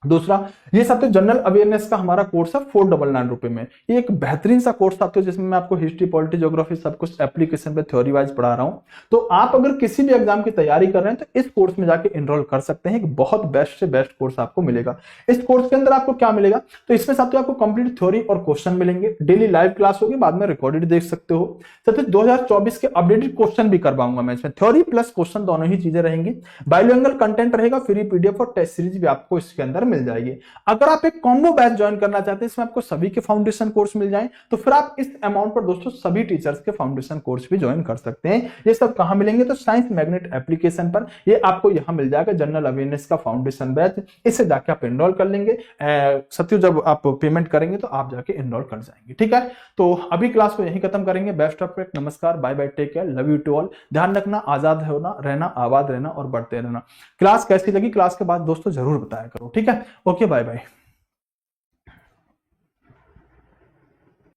दूसरा, ये साथियों जनरल अवेयरनेस का हमारा कोर्स है 499 रुपए में। ये एक बेहतरीन सा कोर्स साथियों जिसमें मैं आपको हिस्ट्री, पॉलिटी, ज्योग्राफी सब कुछ एप्लीकेशन पे थ्योरी वाइज पढ़ा रहा हूं। तो आप अगर किसी भी एग्जाम की तैयारी कर रहे हैं तो इस कोर्स में जाके एनरोल कर सकते हैं। एक बहुत बेस्ट से बेस्ट कोर्स आपको मिलेगा। इस कोर्स के अंदर आपको क्या मिलेगा, तो इसमें साथियों आपको कंप्लीट थ्योरी और क्वेश्चन मिलेंगे। डेली लाइव क्लास होगी, बाद में रिकॉर्डेड देख सकते हो। साथियों 2024 के अपडेटेड क्वेश्चन भी करवाऊंगा मैं इसमें, थ्योरी प्लस क्वेश्चन दोनों ही चीजें रहेंगी। बाइलिंगुअल कंटेंट रहेगा, फ्री पीडीएफ और टेस्ट सीरीज भी आपको इसके अंदर मिल जाएगी। अगर आप एक कॉम्बो बैच ज्वाइन करना चाहते हैं, इसमें आपको सभी के फाउंडेशन कोर्स मिल जाएं, तो फिर आप इस अमाउंट पर दोस्तों सभी टीचर्स के फाउंडेशन कोर्स भी ज्वाइन कर सकते हैं। ये सब कहां मिलेंगे, तो साइंस मैग्नेट एप्लीकेशन पर। ये आपको यहां मिल जाएगा जनरल अवेयरनेस का फाउंडेशन बैच। इससे जाके आप एनरोल कर लेंगे। सत्य जब आप पेमेंट करेंगे तो आप जाके एनरोल कर जाएंगे, ठीक है? तो अभी क्लास को यहीं खत्म करेंगे। बेस्ट ऑफ लक, नमस्कार, bye bye, take care, love you to all. ध्यान रखना, आजाद होना, रहना, आबाद रहना और बढ़ते रहना। क्लास कैसी लगी, क्लास के बाद दोस्तों जरूर बताया करो, ठीक है? Okay, bye bye.